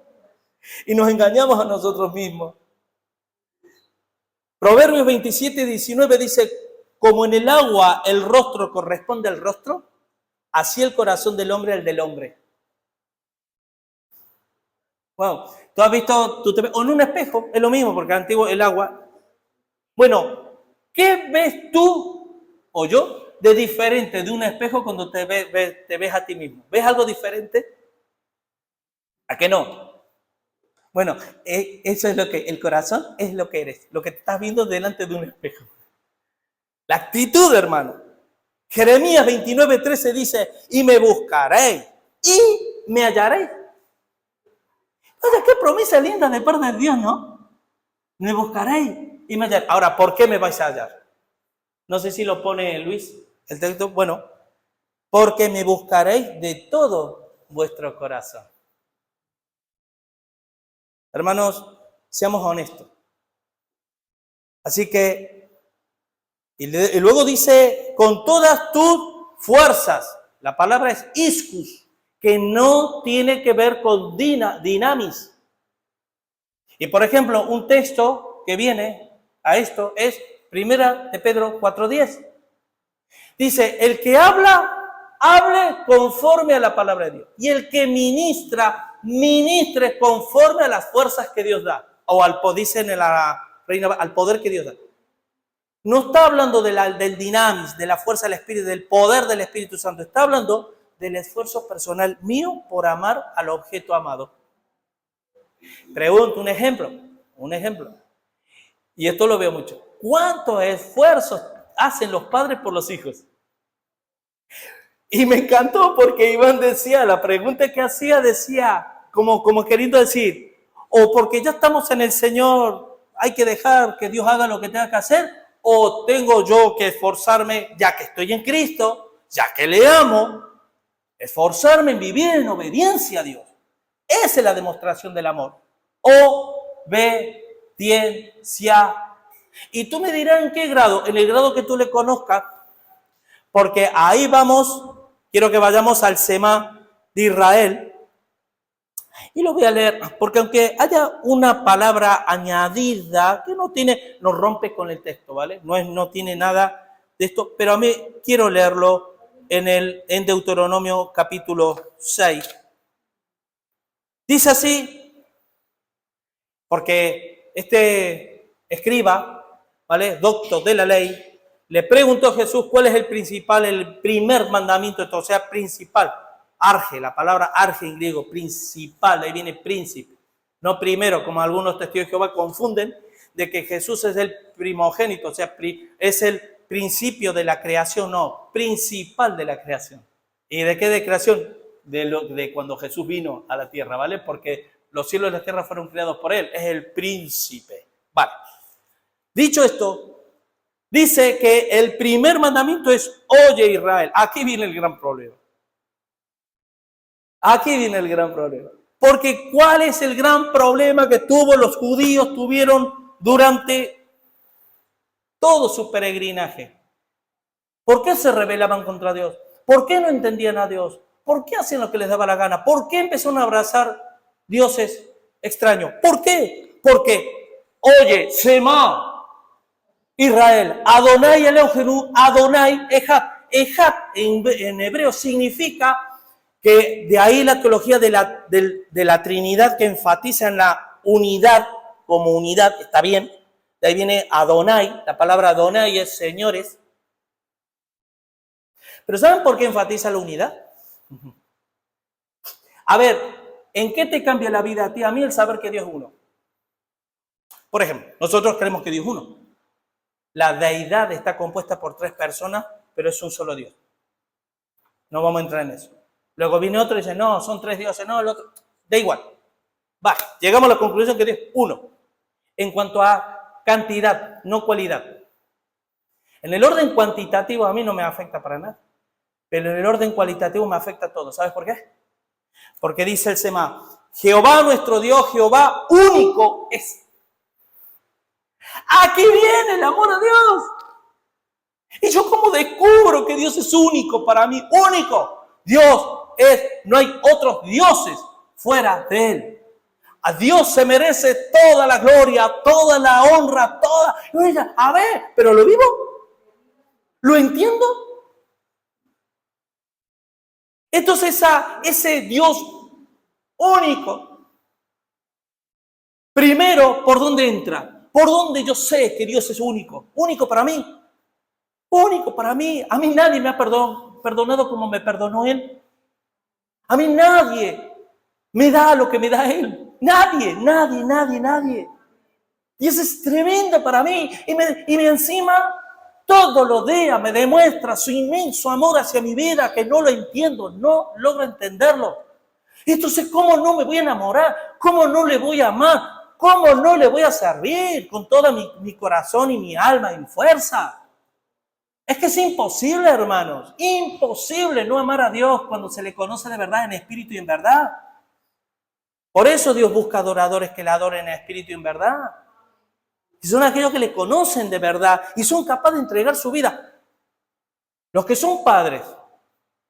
Y nos engañamos a nosotros mismos. Proverbios 27:19 dice, como en el agua el rostro corresponde al rostro, así el corazón del hombre al del hombre. Wow. Tú has visto, o en un espejo, es lo mismo, porque antiguo el agua. Bueno, ¿qué ves tú o yo de diferente de un espejo cuando te ves a ti mismo? ¿Ves algo diferente? ¿A qué no? Bueno, eso es lo que, el corazón es lo que eres, lo que te estás viendo delante de un espejo. La actitud, hermano. Jeremías 29:13 dice, y me buscaréis, y me hallaréis. Oye, qué promesa linda de parte de Dios, ¿no? Me buscaréis y me hallaréis. Ahora, ¿por qué me vais a hallar? No sé si lo pone Luis, el texto. Bueno, porque me buscaréis de todo vuestro corazón. Hermanos, seamos honestos. Así que, y luego dice, con todas tus fuerzas. La palabra es iscus, que no tiene que ver con dinamis. Y por ejemplo, un texto que viene a esto es Primera de Pedro 4:10. Dice, el que habla, hable conforme a la palabra de Dios. Y el que ministra, ministre conforme a las fuerzas que Dios da. O dicen en la Reina, al poder que Dios da. No está hablando del dinamis, de la fuerza del Espíritu, del poder del Espíritu Santo. Está hablando del esfuerzo personal mío por amar al objeto amado. Pregunto un ejemplo. Y esto lo veo mucho. ¿Cuántos esfuerzos hacen los padres por los hijos? Y me encantó porque Iván decía, la pregunta que hacía decía, como queriendo decir, o porque ya estamos en el Señor, hay que dejar que Dios haga lo que tenga que hacer, o tengo yo que esforzarme, ya que estoy en Cristo, ya que le amo, esforzarme en vivir en obediencia a Dios. Esa es la demostración del amor. Obediencia. Y tú me dirás en qué grado, en el grado que tú le conozcas, porque ahí vamos, quiero que vayamos al Semá de Israel, y lo voy a leer, porque aunque haya una palabra añadida que no rompe con el texto, ¿vale? No tiene nada de esto, pero a mí quiero leerlo en Deuteronomio capítulo 6. Dice así, porque este escriba, ¿vale? Doctor de la ley, le preguntó a Jesús cuál es el primer mandamiento, o sea, principal. Arge, la palabra arge en griego, principal, ahí viene príncipe. No primero, como algunos testigos de Jehová confunden, de que Jesús es el primogénito, o sea, es el principio de la creación, no, principal de la creación. ¿Y de qué de creación? De cuando Jesús vino a la tierra, ¿vale? Porque los cielos y la tierra fueron creados por él, es el príncipe. Vale. Dicho esto, dice que el primer mandamiento es, oye Israel. Aquí viene el gran problema. Porque ¿cuál es el gran problema que los judíos tuvieron durante todo su peregrinaje? ¿Por qué se rebelaban contra Dios? ¿Por qué no entendían a Dios? ¿Por qué hacían lo que les daba la gana? ¿Por qué empezaron a abrazar dioses extraños? ¿Por qué? Porque, oye, Semá, Israel, Adonai Elohenu, Adonai Echad. Echad en hebreo significa que de ahí la teología de la Trinidad que enfatiza en la unidad como unidad, está bien. De ahí viene Adonai, la palabra Adonai es señores. Pero ¿saben por qué enfatiza la unidad? A ver, ¿en qué te cambia la vida a ti, a mí, el saber que Dios es uno? Por ejemplo, nosotros creemos que Dios es uno. La deidad está compuesta por 3 personas, pero es un solo Dios. No vamos a entrar en eso. Luego viene otro y dice, no, son 3 dioses, no, el otro. Da igual. Va, llegamos a la conclusión que Dios es uno. En cuanto a cantidad, no cualidad. En el orden cuantitativo a mí no me afecta para nada. Pero en el orden cualitativo me afecta a todo. ¿Sabes por qué? Porque dice el Semá, Jehová nuestro Dios, Jehová único es. Aquí viene el amor a Dios. Y yo como descubro que Dios es único para mí, único. Dios es, no hay otros dioses fuera de Él. A Dios se merece toda la gloria, toda la honra, toda. A ver, pero ¿lo vivo? ¿Lo entiendo? Entonces ese Dios único Primero, ¿por dónde entra? Por dónde yo sé que Dios es único. Único para mí. Único para mí. A mí nadie me ha perdonado como me perdonó Él. A mí nadie me da lo que me da Él. Nadie, nadie, nadie, nadie. Y eso es tremendo para mí. Y encima, todos los días me demuestra su inmenso amor hacia mi vida, que no lo entiendo, no logro entenderlo. Entonces, ¿cómo no me voy a enamorar? ¿Cómo no le voy a amar? ¿Cómo no le voy a servir con todo mi corazón y mi alma y mi fuerza? Es que es imposible, hermanos. Imposible no amar a Dios cuando se le conoce de verdad en espíritu y en verdad. Por eso Dios busca adoradores que le adoren en espíritu y en verdad. Y son aquellos que le conocen de verdad y son capaces de entregar su vida. Los que son padres,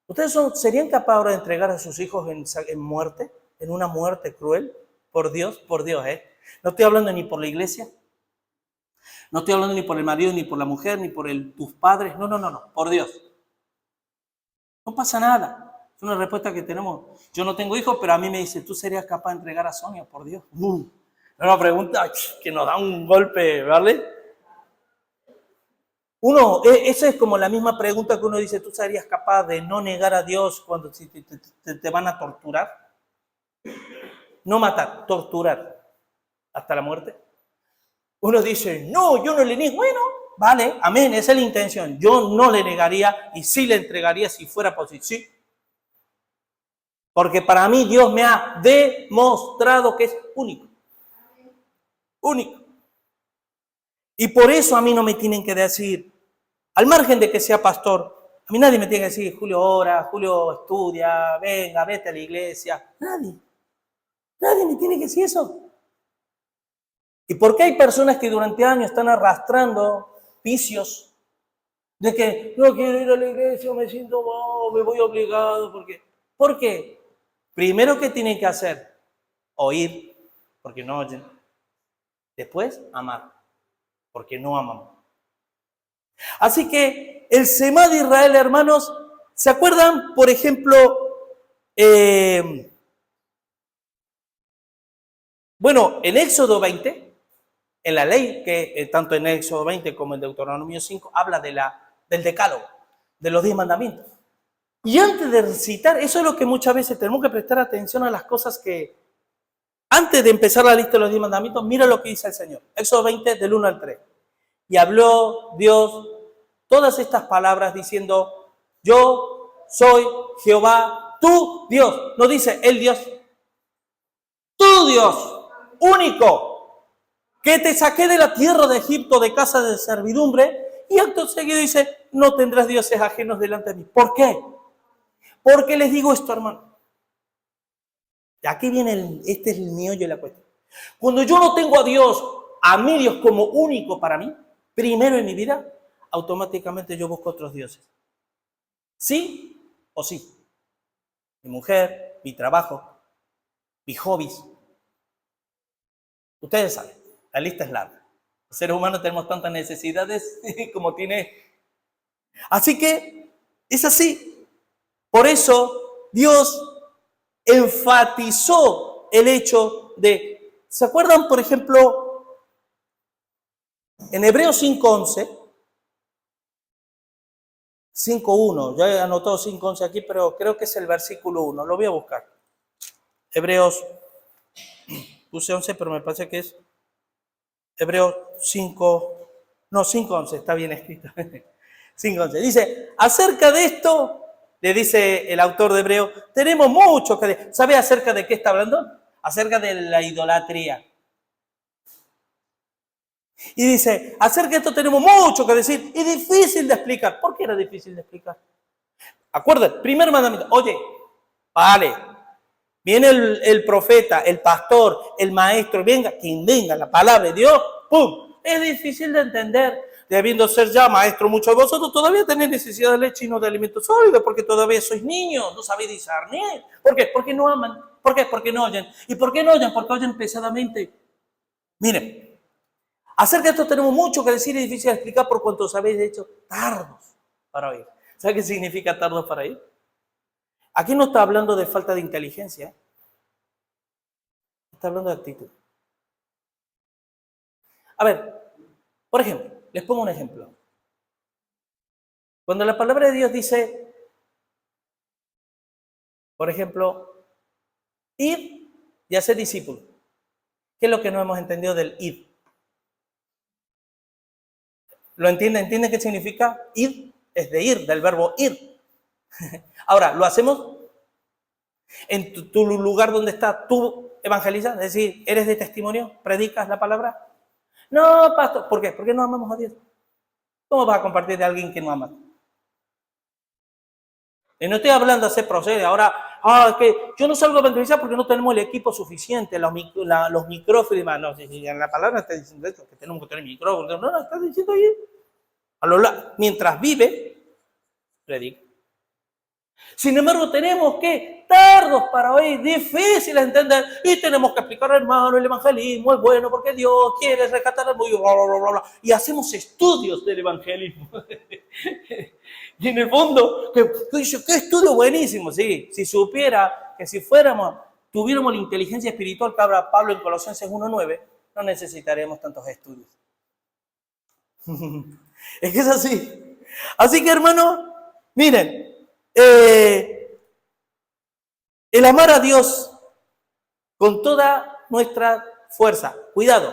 ¿ustedes serían capaces ahora de entregar a sus hijos en muerte? ¿En una muerte cruel? Por Dios, ¿eh? No estoy hablando ni por la iglesia. No estoy hablando ni por el marido, ni por la mujer, ni por tus padres. No, por Dios. No pasa nada. Es una respuesta que tenemos. Yo no tengo hijos, pero a mí me dice, ¿tú serías capaz de entregar a Sonia, por Dios? Es una pregunta que nos da un golpe, ¿vale? Esa es como la misma pregunta que uno dice, ¿tú serías capaz de no negar a Dios cuando te van a torturar? No matar, torturar hasta la muerte. Uno dice, no, yo no le niego. Bueno, vale, amén, esa es la intención. Yo no le negaría y sí le entregaría si fuera posible. Sí. Porque para mí Dios me ha demostrado que es único. Único. Y por eso a mí no me tienen que decir, al margen de que sea pastor, a mí nadie me tiene que decir, Julio ora, Julio estudia, venga, vete a la iglesia. Nadie. Nadie me tiene que decir eso. ¿Y por qué hay personas que durante años están arrastrando vicios de que no quiero ir a la iglesia, me siento mal, me voy obligado? ¿Por qué? Primero, ¿qué tienen que hacer? Oír, porque no oyen. Después, amar, porque no aman. Así que el Semá de Israel, hermanos, ¿se acuerdan, por ejemplo, en Éxodo 20, en la ley, que tanto en Éxodo 20 como en Deuteronomio 5, habla del decálogo, de los 10 mandamientos. Y antes de recitar, eso es lo que muchas veces tenemos que prestar atención a las cosas que, antes de empezar la lista de los 10 mandamientos, mira lo que dice el Señor. Éxodo 20, del 1 al 3. Y habló Dios todas estas palabras diciendo, yo soy Jehová, tu Dios. No dice el Dios, tu Dios, único, que te saqué de la tierra de Egipto, de casa de servidumbre, y acto seguido dice, no tendrás dioses ajenos delante de mí. ¿Por qué? Porque les digo esto, hermano. Aquí viene este es el meollo de la cuestión. Cuando yo no tengo a Dios, a mi Dios como único para mí, primero en mi vida, automáticamente yo busco otros dioses. ¿Sí o sí? Mi mujer, mi trabajo, mis hobbies. Ustedes saben. La lista es larga. Los seres humanos tenemos tantas necesidades como tiene. Así que es así. Por eso Dios enfatizó el hecho de, ¿se acuerdan, por ejemplo, en Hebreos 5:11? 5:1, ya he anotado 5:11 aquí, pero creo que es el versículo 1, lo voy a buscar. Hebreos, puse 11, pero me parece que es Hebreos 5:11, está bien escrito. 5:11. Dice, acerca de esto, le dice el autor de Hebreo, tenemos mucho que decir. ¿Sabe acerca de qué está hablando? Acerca de la idolatría. Y dice, acerca de esto tenemos mucho que decir y difícil de explicar. ¿Por qué era difícil de explicar? Acuérdense, primer mandamiento, oye, vale, viene el profeta, el pastor, el maestro, venga, quien venga, la palabra de Dios, ¡pum! Es difícil de entender, debiendo ser ya maestro muchos de vosotros, todavía tenéis necesidad de leche y no de alimentos sólidos, porque todavía sois niños, no sabéis discernir. ¿Por qué? Porque no aman. ¿Por qué? Porque no oyen. ¿Y por qué no oyen? Porque oyen pesadamente. Miren, acerca de esto tenemos mucho que decir y difícil de explicar por cuanto os habéis hecho tardos para oír. ¿Sabe qué significa tardos para oír? Aquí no está hablando de falta de inteligencia, está hablando de actitud. A ver, por ejemplo, les pongo un ejemplo. Cuando la palabra de Dios dice, por ejemplo, id y hacer discípulos. ¿Qué es lo que no hemos entendido del id? ¿Lo entienden? ¿Entienden qué significa? Id es de ir, del verbo ir. Ahora, ¿lo hacemos en tu lugar donde estás? ¿Tú evangelizas? Es decir, ¿eres de testimonio? ¿Predicas la palabra? No, pastor. ¿Por qué? Porque no amamos a Dios. ¿Cómo vas a compartir de alguien que no amas? Y no estoy hablando de hacer procede. Ahora, que yo no salgo a evangelizar porque no tenemos el equipo suficiente, los micrófonos y demás. No, si en la palabra está diciendo esto, que tenemos que tener micrófonos. No, está diciendo ahí. Mientras vive, predica. Sin embargo, tenemos que, tardos para hoy, difícil de entender, y tenemos que explicar, hermano, el evangelismo es bueno porque Dios quiere rescatar al mundo, bla, bla, bla, bla, y hacemos estudios del evangelismo. Y en el fondo, que dice, qué estudio buenísimo, sí, si supiera que si tuviéramos la inteligencia espiritual que habla Pablo en Colosenses 1:9, no necesitaríamos tantos estudios. Es que es así. Así que, hermano, miren, el amar a Dios con toda nuestra fuerza. Cuidado,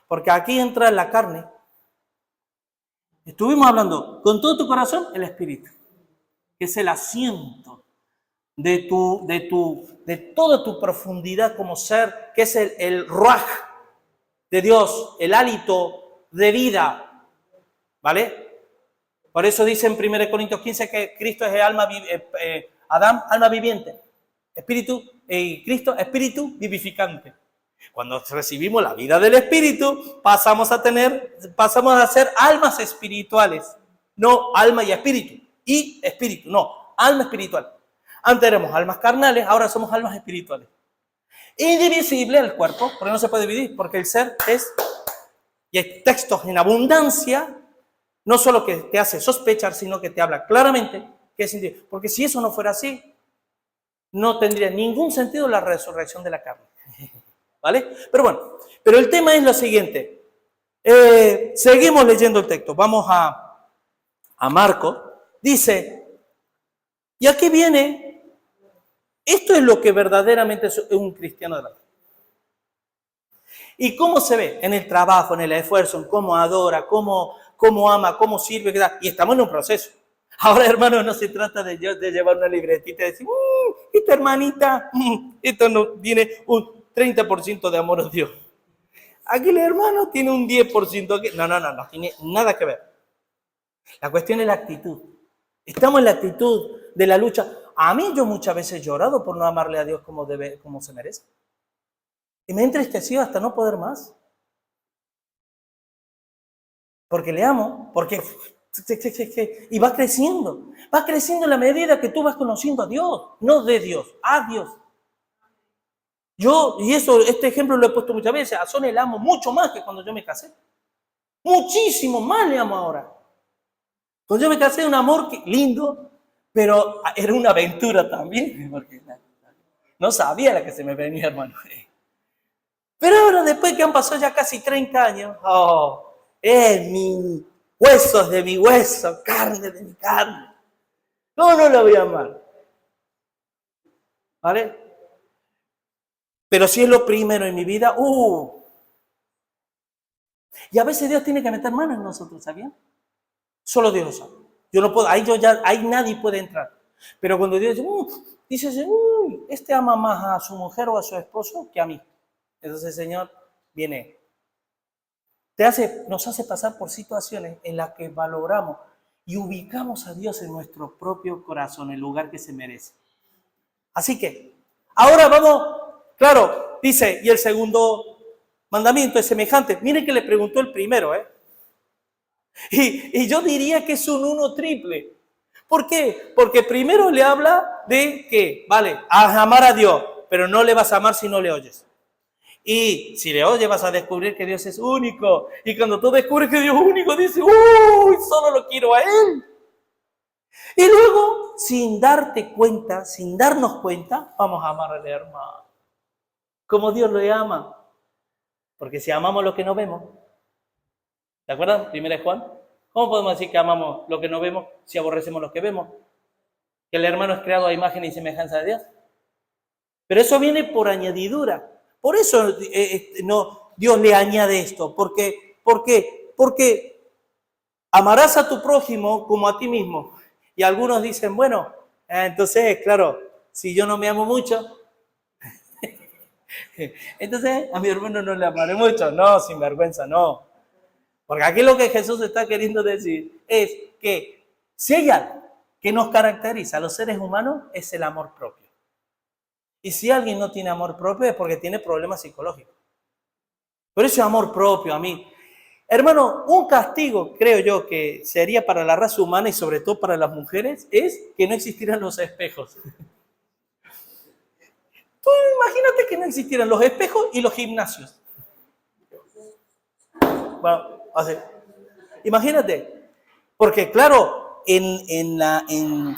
porque aquí entra la carne. Estuvimos hablando con todo tu corazón, el espíritu, que es el asiento de toda tu profundidad como ser, que es el ruaj de Dios, el hálito de vida, ¿vale? Por eso dice en 1 Corintios 15 que Cristo es el alma, Adán, alma viviente, espíritu, Cristo, espíritu vivificante. Cuando recibimos la vida del espíritu, pasamos a ser almas espirituales, no alma y espíritu, no, alma espiritual. Antes éramos almas carnales, ahora somos almas espirituales. Indivisible el cuerpo, porque no se puede dividir, porque el ser es, y hay textos en abundancia, no solo que te hace sospechar, sino que te habla claramente que es indivisible. Porque si eso no fuera así, no tendría ningún sentido la resurrección de la carne. ¿Vale? Pero bueno, pero el tema es lo siguiente. Seguimos leyendo el texto. Vamos a Marcos. Dice, y aquí viene, esto es lo que verdaderamente es un cristiano de la fe. ¿Y cómo se ve? En el trabajo, en el esfuerzo, en cómo adora, cómo ama, cómo sirve, y estamos en un proceso. Ahora, hermano, no se trata de llevar una libretita y decir, esta hermanita, esto no tiene un 30% de amor a Dios. Aquí el hermano tiene un 10%. No tiene nada que ver. La cuestión es la actitud. Estamos en la actitud de la lucha. A mí yo muchas veces he llorado por no amarle a Dios como se merece. Y me he entristecido hasta no poder más. Porque le amo, porque... Y va creciendo en la medida que tú vas conociendo a Dios, no de Dios, a Dios. Este ejemplo lo he puesto muchas veces, a Sonia le amo mucho más que cuando yo me casé. Muchísimo más le amo ahora. Cuando yo me casé, un amor lindo, pero era una aventura también, porque no sabía la que se me venía, hermano. Pero ahora, después que han pasado ya casi 30 años, es mi huesos de mi hueso, carne de mi carne. No la voy a amar. ¿Vale? Pero si es lo primero en mi vida, Y a veces Dios tiene que meter mano en nosotros, ¿sabían? Solo Dios lo sabe. Yo no puedo, ahí nadie puede entrar. Pero cuando Dios dice, este ama más a su mujer o a su esposo que a mí. Entonces el Señor viene. Nos hace pasar por situaciones en las que valoramos y ubicamos a Dios en nuestro propio corazón, el lugar que se merece. Así que, ahora vamos, claro, dice, y el segundo mandamiento es semejante. Miren que le preguntó el primero, Y yo diría que es un 1 triple. ¿Por qué? Porque primero le habla de que, vale, a amar a Dios, pero no le vas a amar si no le oyes. Y si le oyes vas a descubrir que Dios es único. Y cuando tú descubres que Dios es único, dices, solo lo quiero a Él. Y luego, sin darnos cuenta, vamos a amar al hermano. Como Dios le ama. Porque si amamos lo que no vemos, ¿te acuerdan? Primera de Juan. ¿Cómo podemos decir que amamos lo que no vemos si aborrecemos lo que vemos? Que el hermano es creado a imagen y semejanza de Dios. Pero eso viene por añadidura. Por eso no, Dios le añade esto. ¿Por qué? Porque amarás a tu prójimo como a ti mismo. Y algunos dicen, bueno, entonces, claro, si yo no me amo mucho, entonces a mi hermano no le amaré mucho. No, sin vergüenza, no. Porque aquí lo que Jesús está queriendo decir es que si hay algo que nos caracteriza a los seres humanos es el amor propio. Y si alguien no tiene amor propio es porque tiene problemas psicológicos. Por eso amor propio a mí. Hermano, un castigo, creo yo, que sería para la raza humana y sobre todo para las mujeres, es que no existieran los espejos. Tú imagínate que no existieran los espejos y los gimnasios. Bueno, así. Imagínate. Porque claro, en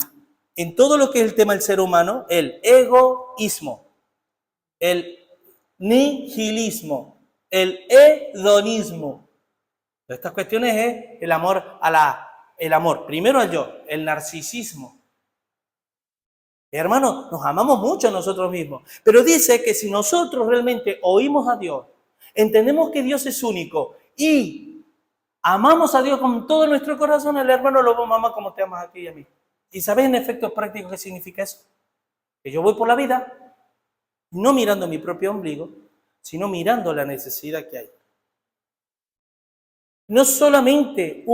todo lo que es el tema del ser humano, el egoísmo, el nihilismo, el hedonismo, estas cuestiones es el amor primero al yo, el narcisismo. Hermano, nos amamos mucho a nosotros mismos, pero dice que si nosotros realmente oímos a Dios, entendemos que Dios es único y amamos a Dios con todo nuestro corazón, el hermano lo vamos a amar como te amas a ti y a mí. ¿Y sabes en efectos prácticos qué significa eso? Que yo voy por la vida no mirando mi propio ombligo, sino mirando la necesidad que hay. No solamente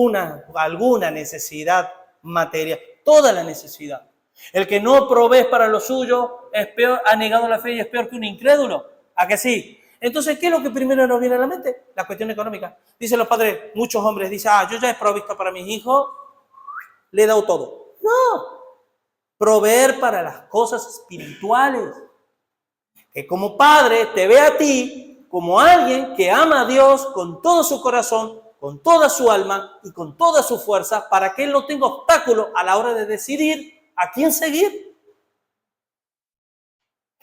alguna necesidad material, toda la necesidad. El que no provee para lo suyo es peor, ha negado la fe y es peor que un incrédulo. ¿A que sí? Entonces, ¿qué es lo que primero nos viene a la mente? La cuestión económica. Dicen los padres, muchos hombres dicen, yo ya he provisto para mis hijos, le he dado todo. No, proveer para las cosas espirituales. Que como padre te ve a ti como alguien que ama a Dios con todo su corazón, con toda su alma y con toda su fuerza, para que él no tenga obstáculo a la hora de decidir a quién seguir.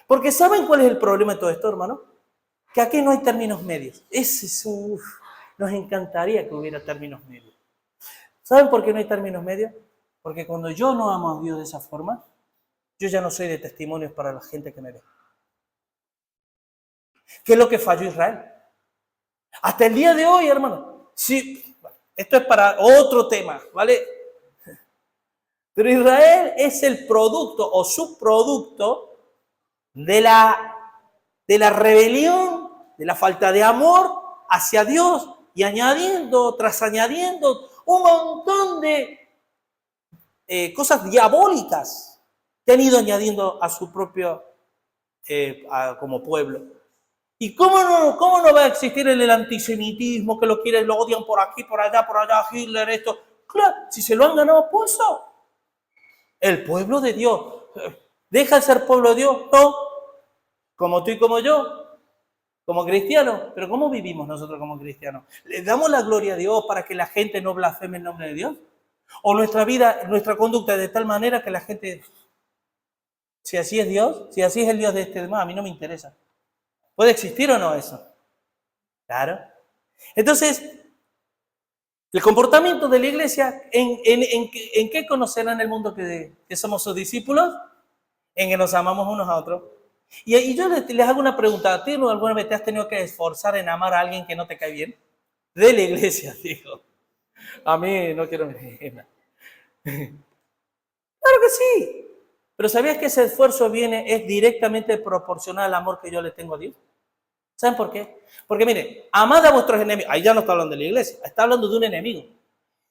Porque ¿saben cuál es el problema de todo esto, hermano? Que aquí no hay términos medios. Nos encantaría que hubiera términos medios. ¿Saben por qué no hay términos medios? Porque cuando yo no amo a Dios de esa forma, yo ya no soy de testimonios para la gente que me ve. ¿Qué es lo que falló Israel? Hasta el día de hoy, hermano. Sí, esto es para otro tema, ¿vale? Pero Israel es el producto o subproducto de la rebelión, de la falta de amor hacia Dios y añadiendo un montón de cosas diabólicas que han ido añadiendo a su propio, como pueblo. ¿Y cómo no va a existir el antisemitismo que lo odian por aquí, por allá, Hitler, esto? Claro, si se lo han ganado a pulso. El pueblo de Dios. ¿Deja de ser pueblo de Dios? No. Como tú y como yo. Como cristianos. Pero ¿cómo vivimos nosotros como cristianos? ¿Le damos la gloria a Dios para que la gente no blasfeme el nombre de Dios? ¿O nuestra vida, nuestra conducta es de tal manera que la gente... Si así es Dios, si así es el Dios de este demás, a mí no me interesa. ¿Puede existir o no eso? Claro. Entonces, el comportamiento de la iglesia, ¿en qué conocerán el mundo que somos sus discípulos? En que nos amamos unos a otros. Y yo les hago una pregunta. ¿A ti alguna vez te has tenido que esforzar en amar a alguien que no te cae bien? De la iglesia, digo. A mí no quiero... Claro que sí. Pero ¿sabías que ese esfuerzo es directamente proporcional al amor que yo le tengo a Dios? ¿Saben por qué? Porque mire, amad a vuestros enemigos. Ahí ya no está hablando de la iglesia, está hablando de un enemigo.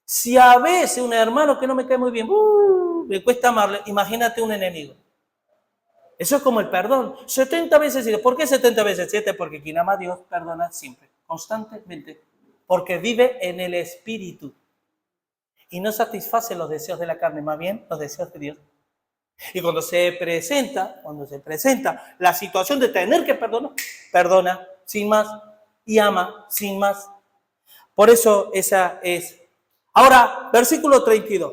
Si a veces un hermano que no me cae muy bien, me cuesta amarle, imagínate un enemigo. Eso es como el perdón. 70 veces 7. ¿Por qué 70 veces 7? Porque quien ama a Dios perdona siempre, constantemente. Porque vive en el Espíritu. Y no satisface los deseos de la carne, más bien los deseos de Dios. Y cuando se presenta la situación de tener que perdonar, perdona sin más y ama sin más. Por eso esa es. Ahora, versículo 32.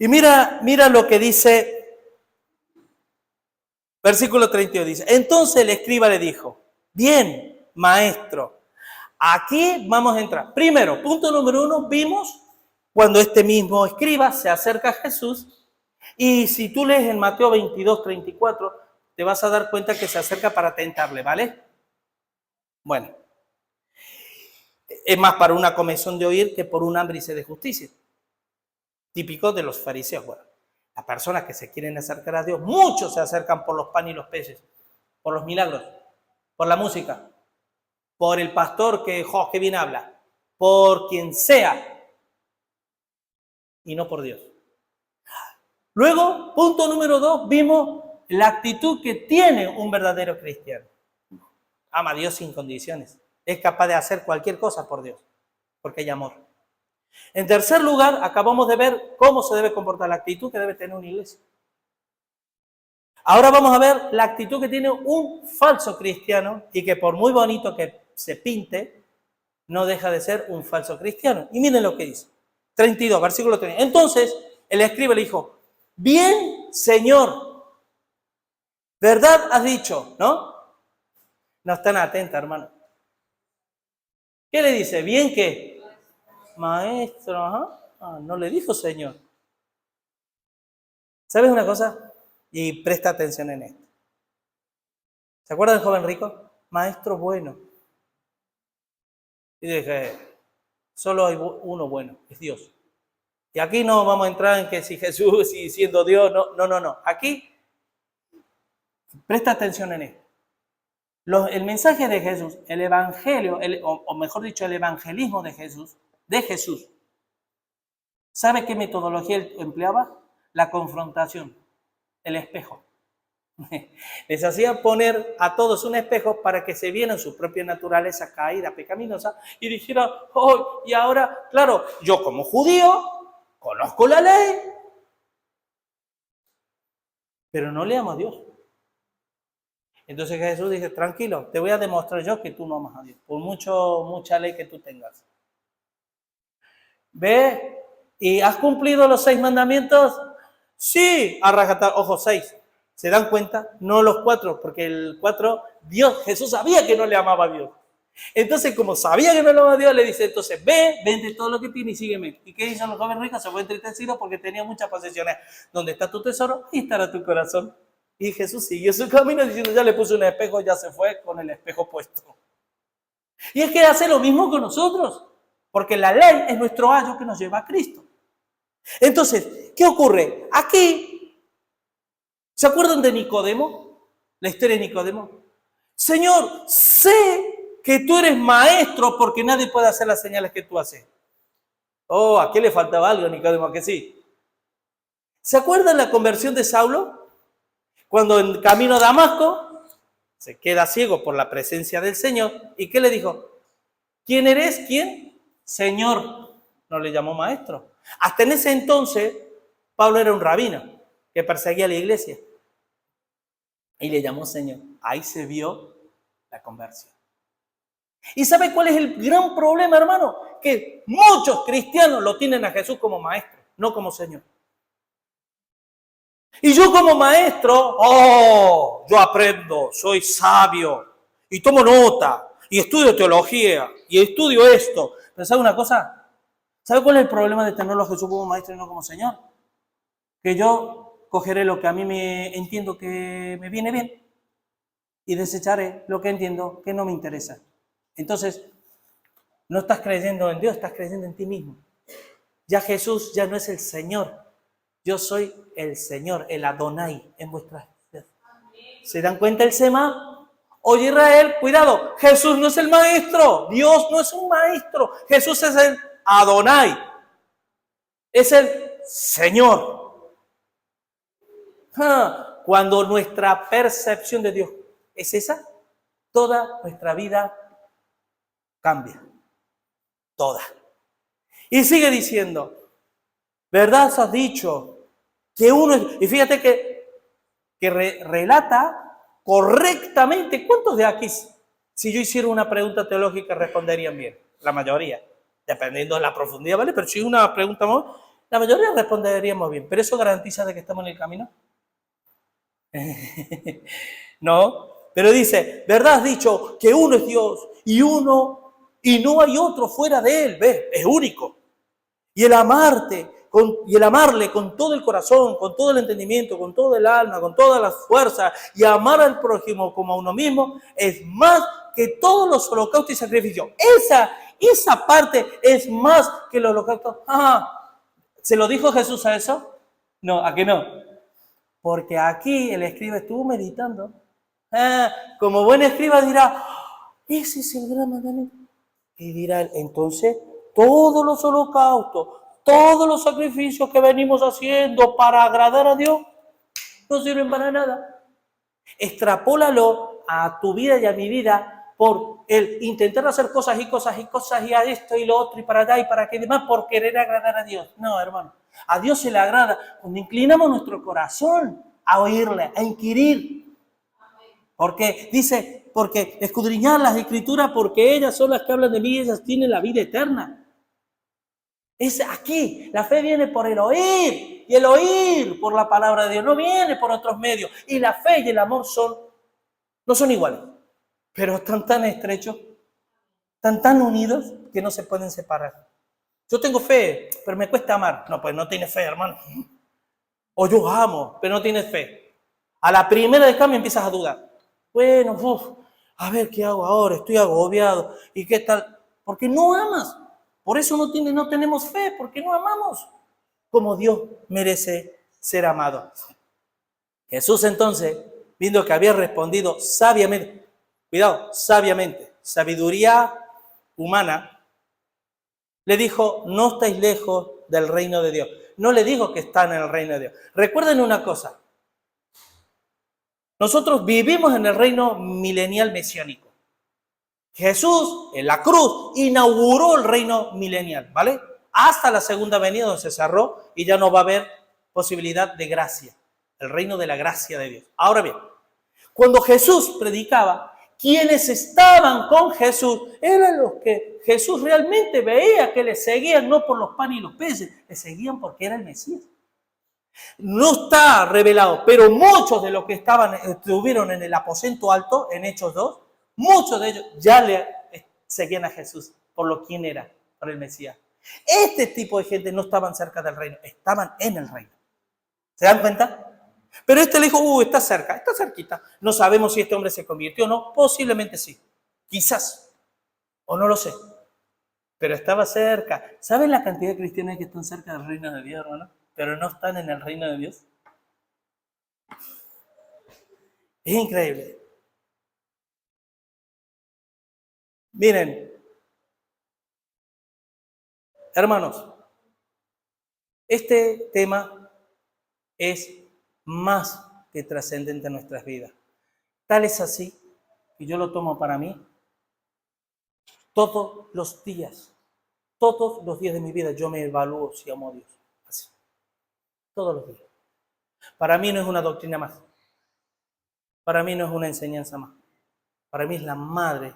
Y mira lo que dice, versículo 32 dice, entonces el escriba le dijo, bien, maestro. Aquí vamos a entrar. Primero, punto número 1, vimos cuando este mismo escriba se acerca a Jesús, y si tú lees en Mateo 22, 34, te vas a dar cuenta que se acerca para tentarle, ¿vale? Bueno, es más para una comezón de oír que por un hambre y sed de justicia. Típico de los fariseos. Bueno, las personas que se quieren acercar a Dios, muchos se acercan por los panes y los peces, por los milagros, por la música, por el pastor que bien habla, por quien sea, y no por Dios. Luego, punto número 2, vimos la actitud que tiene un verdadero cristiano. Ama a Dios sin condiciones. Es capaz de hacer cualquier cosa por Dios, porque hay amor. En tercer lugar, acabamos de ver cómo se debe comportar la actitud que debe tener una iglesia. Ahora vamos a ver la actitud que tiene un falso cristiano y que por muy bonito que se pinte, no deja de ser un falso cristiano. Y miren lo que dice. 32, versículo 30. Entonces, el escriba le dijo, bien, Señor, verdad has dicho, ¿no? No están atentos, hermano. ¿Qué le dice? ¿Bien qué? Maestro, ajá. Ah, no le dijo Señor. ¿Sabes una cosa? Y presta atención en esto. ¿Se acuerda del joven rico? Maestro bueno. Y dije, solo hay uno bueno, es Dios. Y aquí no vamos a entrar en que si Jesús y siendo Dios, no. Aquí, presta atención en esto. El mensaje de Jesús, el evangelio, o mejor dicho, el evangelismo de Jesús, ¿sabe qué metodología empleaba? La confrontación, el espejo. Les hacía poner a todos un espejo para que se vieran su propia naturaleza caída, pecaminosa, y dijeran, oh, y ahora, claro, yo como judío conozco la ley, pero no le amo a Dios. Entonces Jesús dice, tranquilo, te voy a demostrar yo que tú no amas a Dios, por mucha ley que tú tengas. ¿Ve? ¿Y has cumplido los 6 mandamientos? Sí, a rajatabla, ojo, 6. ¿Se dan cuenta? No los 4, porque el 4, Jesús sabía que no le amaba a Dios. Entonces, como sabía que no le amaba a Dios, le dice, entonces, vende todo lo que tienes y sígueme. ¿Y qué dicen los jóvenes ricos? Se fue entristecido porque tenía muchas posesiones. ¿Dónde está tu tesoro? Ahí estará tu corazón. Y Jesús siguió su camino diciendo, ya le puse un espejo, ya se fue con el espejo puesto. Y es que hace lo mismo con nosotros, porque la ley es nuestro ayo que nos lleva a Cristo. Entonces, ¿qué ocurre? Aquí, ¿se acuerdan de Nicodemo? La historia de Nicodemo. Señor, sé que tú eres maestro porque nadie puede hacer las señales que tú haces. Oh, ¿a qué le faltaba algo, Nicodemo? ¿A que sí? ¿Se acuerdan la conversión de Saulo? Cuando en camino a Damasco se queda ciego por la presencia del Señor. ¿Y qué le dijo? ¿Quién eres? ¿Quién? Señor. No le llamó maestro. Hasta en ese entonces, Pablo era un rabino que perseguía a la iglesia. Y le llamó Señor. Ahí se vio la conversión. ¿Y sabe cuál es el gran problema, hermano? Que muchos cristianos lo tienen a Jesús como maestro, no como Señor. Y yo como maestro, yo aprendo, soy sabio, y tomo nota, y estudio teología, y estudio esto. Pero ¿sabe una cosa? ¿Sabe cuál es el problema de tenerlo a Jesús como maestro y no como Señor? Que yo cogeré lo que a mí me entiendo que me viene bien, y desecharé lo que entiendo que no me interesa. Entonces, no estás creyendo en Dios, estás creyendo en ti mismo. Ya Jesús ya no es el Señor. Yo soy el Señor, el Adonai en vuestras vidas. ¿Se dan cuenta el Sema? Oye Israel, cuidado, Jesús no es el maestro, Dios no es un maestro, Jesús es el Adonai, es el Señor. Cuando nuestra percepción de Dios es esa, toda nuestra vida cambia, toda. Y sigue diciendo, ¿verdad has dicho? Que uno, y fíjate que relata correctamente. ¿Cuántos de aquí, si yo hiciera una pregunta teológica, responderían bien? La mayoría, dependiendo de la profundidad, ¿vale? Pero si una pregunta más, la mayoría responderíamos bien. ¿Pero eso garantiza de que estamos en el camino? No, Pero dice, ¿verdad has dicho que uno es Dios y no hay otro fuera de él? ¿Ves? Es único. Y el amarle con todo el corazón, con todo el entendimiento, con todo el alma, con todas las fuerzas, y amar al prójimo como a uno mismo, es más que todos los holocaustos y sacrificios. Esa parte es más que el holocausto. ¿Se lo dijo Jesús a eso? No, ¿a qué no? Porque aquí el escriba estuvo meditando. Como buen escriba dirá, ese es el gran mandamiento. Y dirá, entonces, todos los holocaustos, todos los sacrificios que venimos haciendo para agradar a Dios, no sirven para nada. Extrapólalo a tu vida y a mi vida por el intentar hacer cosas y a esto y lo otro y para allá y para qué demás por querer agradar a Dios. No, hermano. A Dios se le agrada cuando inclinamos nuestro corazón a oírle, a inquirir. Porque dice, porque escudriñar las escrituras, porque ellas son las que hablan de mí y ellas tienen la vida eterna. Es aquí, la fe viene por el oír, y el oír por la palabra de Dios, no viene por otros medios. Y la fe y el amor no son iguales, pero están tan estrechos, tan unidos, que no se pueden separar. Yo tengo fe, pero me cuesta amar. No, pues no tienes fe, hermano. O yo amo, pero no tienes fe. A la primera de cambio empiezas a dudar. Bueno, a ver qué hago ahora, estoy agobiado. ¿Y qué tal? Porque no amas. Por eso no tenemos fe, porque no amamos como Dios merece ser amado. Jesús entonces, viendo que había respondido sabiamente, cuidado, sabiamente, sabiduría humana, le dijo, no estáis lejos del reino de Dios. No le dijo que están en el reino de Dios. Recuerden una cosa, nosotros vivimos en el reino milenial mesiánico. Jesús, en la cruz, inauguró el reino milenial, ¿vale? Hasta la segunda venida donde se cerró y ya no va a haber posibilidad de gracia. El reino de la gracia de Dios. Ahora bien, cuando Jesús predicaba, quienes estaban con Jesús eran los que Jesús realmente veía que le seguían no por los panes y los peces, le seguían porque era el Mesías. No está revelado, pero muchos de los que estuvieron en el aposento alto, en Hechos 2, muchos de ellos ya le seguían a Jesús por lo quien era, por el Mesías. Este tipo de gente no estaban cerca del reino, estaban en el reino. ¿Se dan cuenta? Pero este le dijo, está cerca, está cerquita. No sabemos si este hombre se convirtió o no, posiblemente sí, quizás, o no lo sé. Pero estaba cerca. ¿Saben la cantidad de cristianos que están cerca del reino de Dios, hermano? Pero no están en el reino de Dios. Es increíble. Miren, hermanos, este tema es más que trascendente en nuestras vidas. Tal es así, y yo lo tomo para mí, todos los días de mi vida yo me evalúo si amo a Dios. Así, todos los días. Para mí no es una doctrina más. Para mí no es una enseñanza más. Para mí es la madre,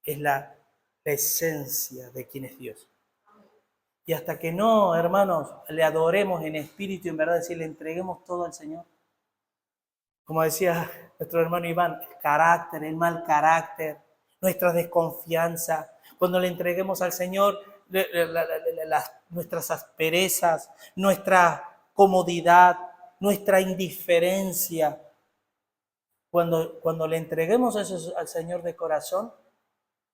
es la esencia de quién es Dios. Y hasta que no, hermanos, le adoremos en espíritu y en verdad, decir, le entreguemos todo al Señor. Como decía nuestro hermano Iván, el carácter, el mal carácter, nuestra desconfianza. Cuando le entreguemos al Señor nuestras asperezas, nuestra comodidad, nuestra indiferencia. Cuando le entreguemos eso al Señor de corazón,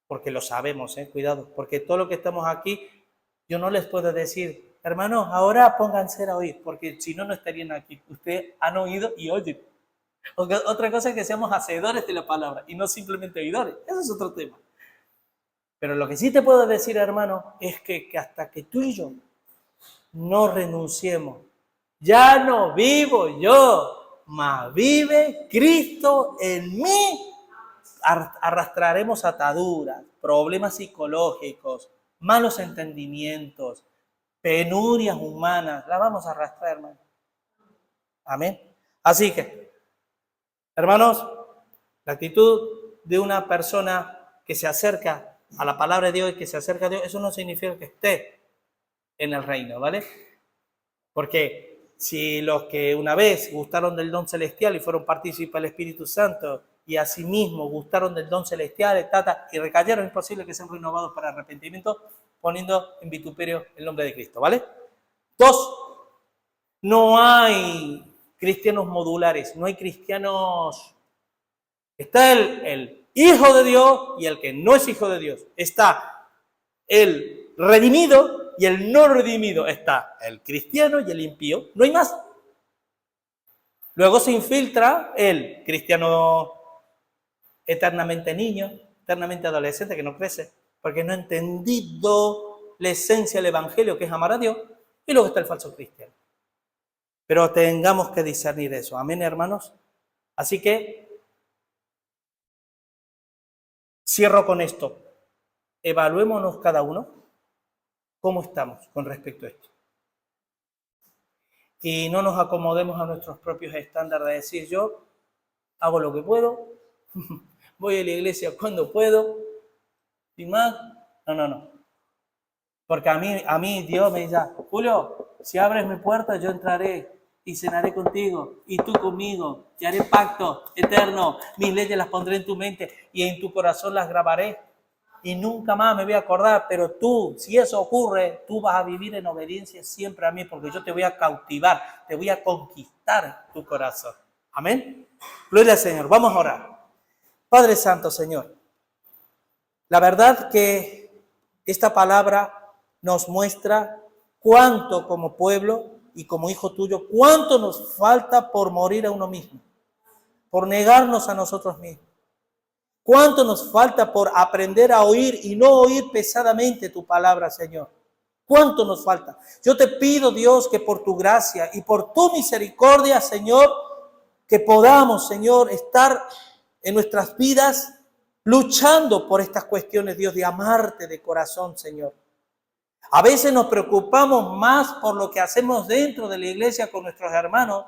porque lo sabemos, cuidado, porque todo lo que estamos aquí, yo no les puedo decir, hermanos, ahora pónganse a oír, porque si no, no estarían aquí. Ustedes han oído y oyen. Otra cosa es que seamos hacedores de la palabra y no simplemente oidores. Eso es otro tema. Pero lo que sí te puedo decir, hermano, es que hasta que tú y yo no renunciemos, ya no vivo yo, mas vive Cristo en mí, arrastraremos ataduras, problemas psicológicos, malos entendimientos, penurias humanas, las vamos a arrastrar, hermano. Amén. Así que, hermanos, la actitud de una persona que se acerca a la palabra de Dios y que se acerca a Dios, eso no significa que esté en el reino, ¿vale? Porque si los que una vez gustaron del don celestial y fueron partícipes del Espíritu Santo y asimismo gustaron del don celestial, y recayeron, es posible que sean renovados para arrepentimiento, poniendo en vituperio el nombre de Cristo, ¿vale? 2, no hay cristianos modulares, no hay cristianos. Está el hijo de Dios y el que no es hijo de Dios. Está el redimido y el no redimido. Está el cristiano y el impío. No hay más. Luego se infiltra el cristiano eternamente niño, eternamente adolescente, que no crece, porque no ha entendido la esencia del evangelio, que es amar a Dios. Y luego está el falso cristiano. Pero tengamos que discernir eso. Amén, hermanos. Así que cierro con esto. Evaluémonos cada uno cómo estamos con respecto a esto. Y no nos acomodemos a nuestros propios estándares de decir yo hago lo que puedo, voy a la iglesia cuando puedo, sin más. No. Porque a mí Dios me dice, Julio, si abres mi puerta yo entraré y cenaré contigo y tú conmigo, y haré pacto eterno, mis leyes las pondré en tu mente y en tu corazón las grabaré. Y nunca más me voy a acordar, pero tú, si eso ocurre, tú vas a vivir en obediencia siempre a mí, porque yo te voy a cautivar, te voy a conquistar tu corazón. Amén. Gloria al Señor. Vamos a orar. Padre Santo, Señor, la verdad que esta palabra nos muestra cuánto como pueblo y como hijo tuyo, cuánto nos falta por morir a uno mismo, por negarnos a nosotros mismos. ¿Cuánto nos falta por aprender a oír y no oír pesadamente tu palabra, Señor? ¿Cuánto nos falta? Yo te pido, Dios, que por tu gracia y por tu misericordia, Señor, que podamos, Señor, estar en nuestras vidas luchando por estas cuestiones, Dios, de amarte de corazón, Señor. A veces nos preocupamos más por lo que hacemos dentro de la iglesia con nuestros hermanos,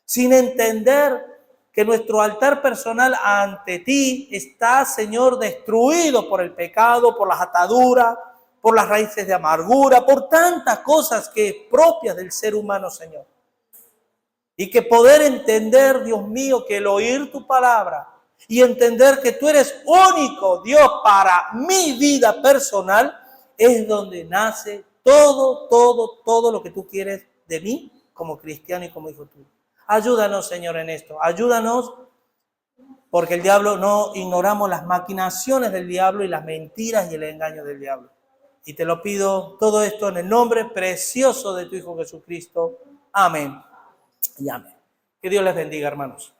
sin entender que nuestro altar personal ante ti está, Señor, destruido por el pecado, por las ataduras, por las raíces de amargura, por tantas cosas que es propias del ser humano, Señor. Y que poder entender, Dios mío, que el oír tu palabra y entender que tú eres único, Dios, para mi vida personal, es donde nace todo lo que tú quieres de mí como cristiano y como hijo tuyo. Ayúdanos, Señor, en esto. Ayúdanos, porque el diablo, no ignoramos las maquinaciones del diablo y las mentiras y el engaño del diablo. Y te lo pido todo esto en el nombre precioso de tu Hijo Jesucristo. Amén y amén. Que Dios les bendiga, hermanos.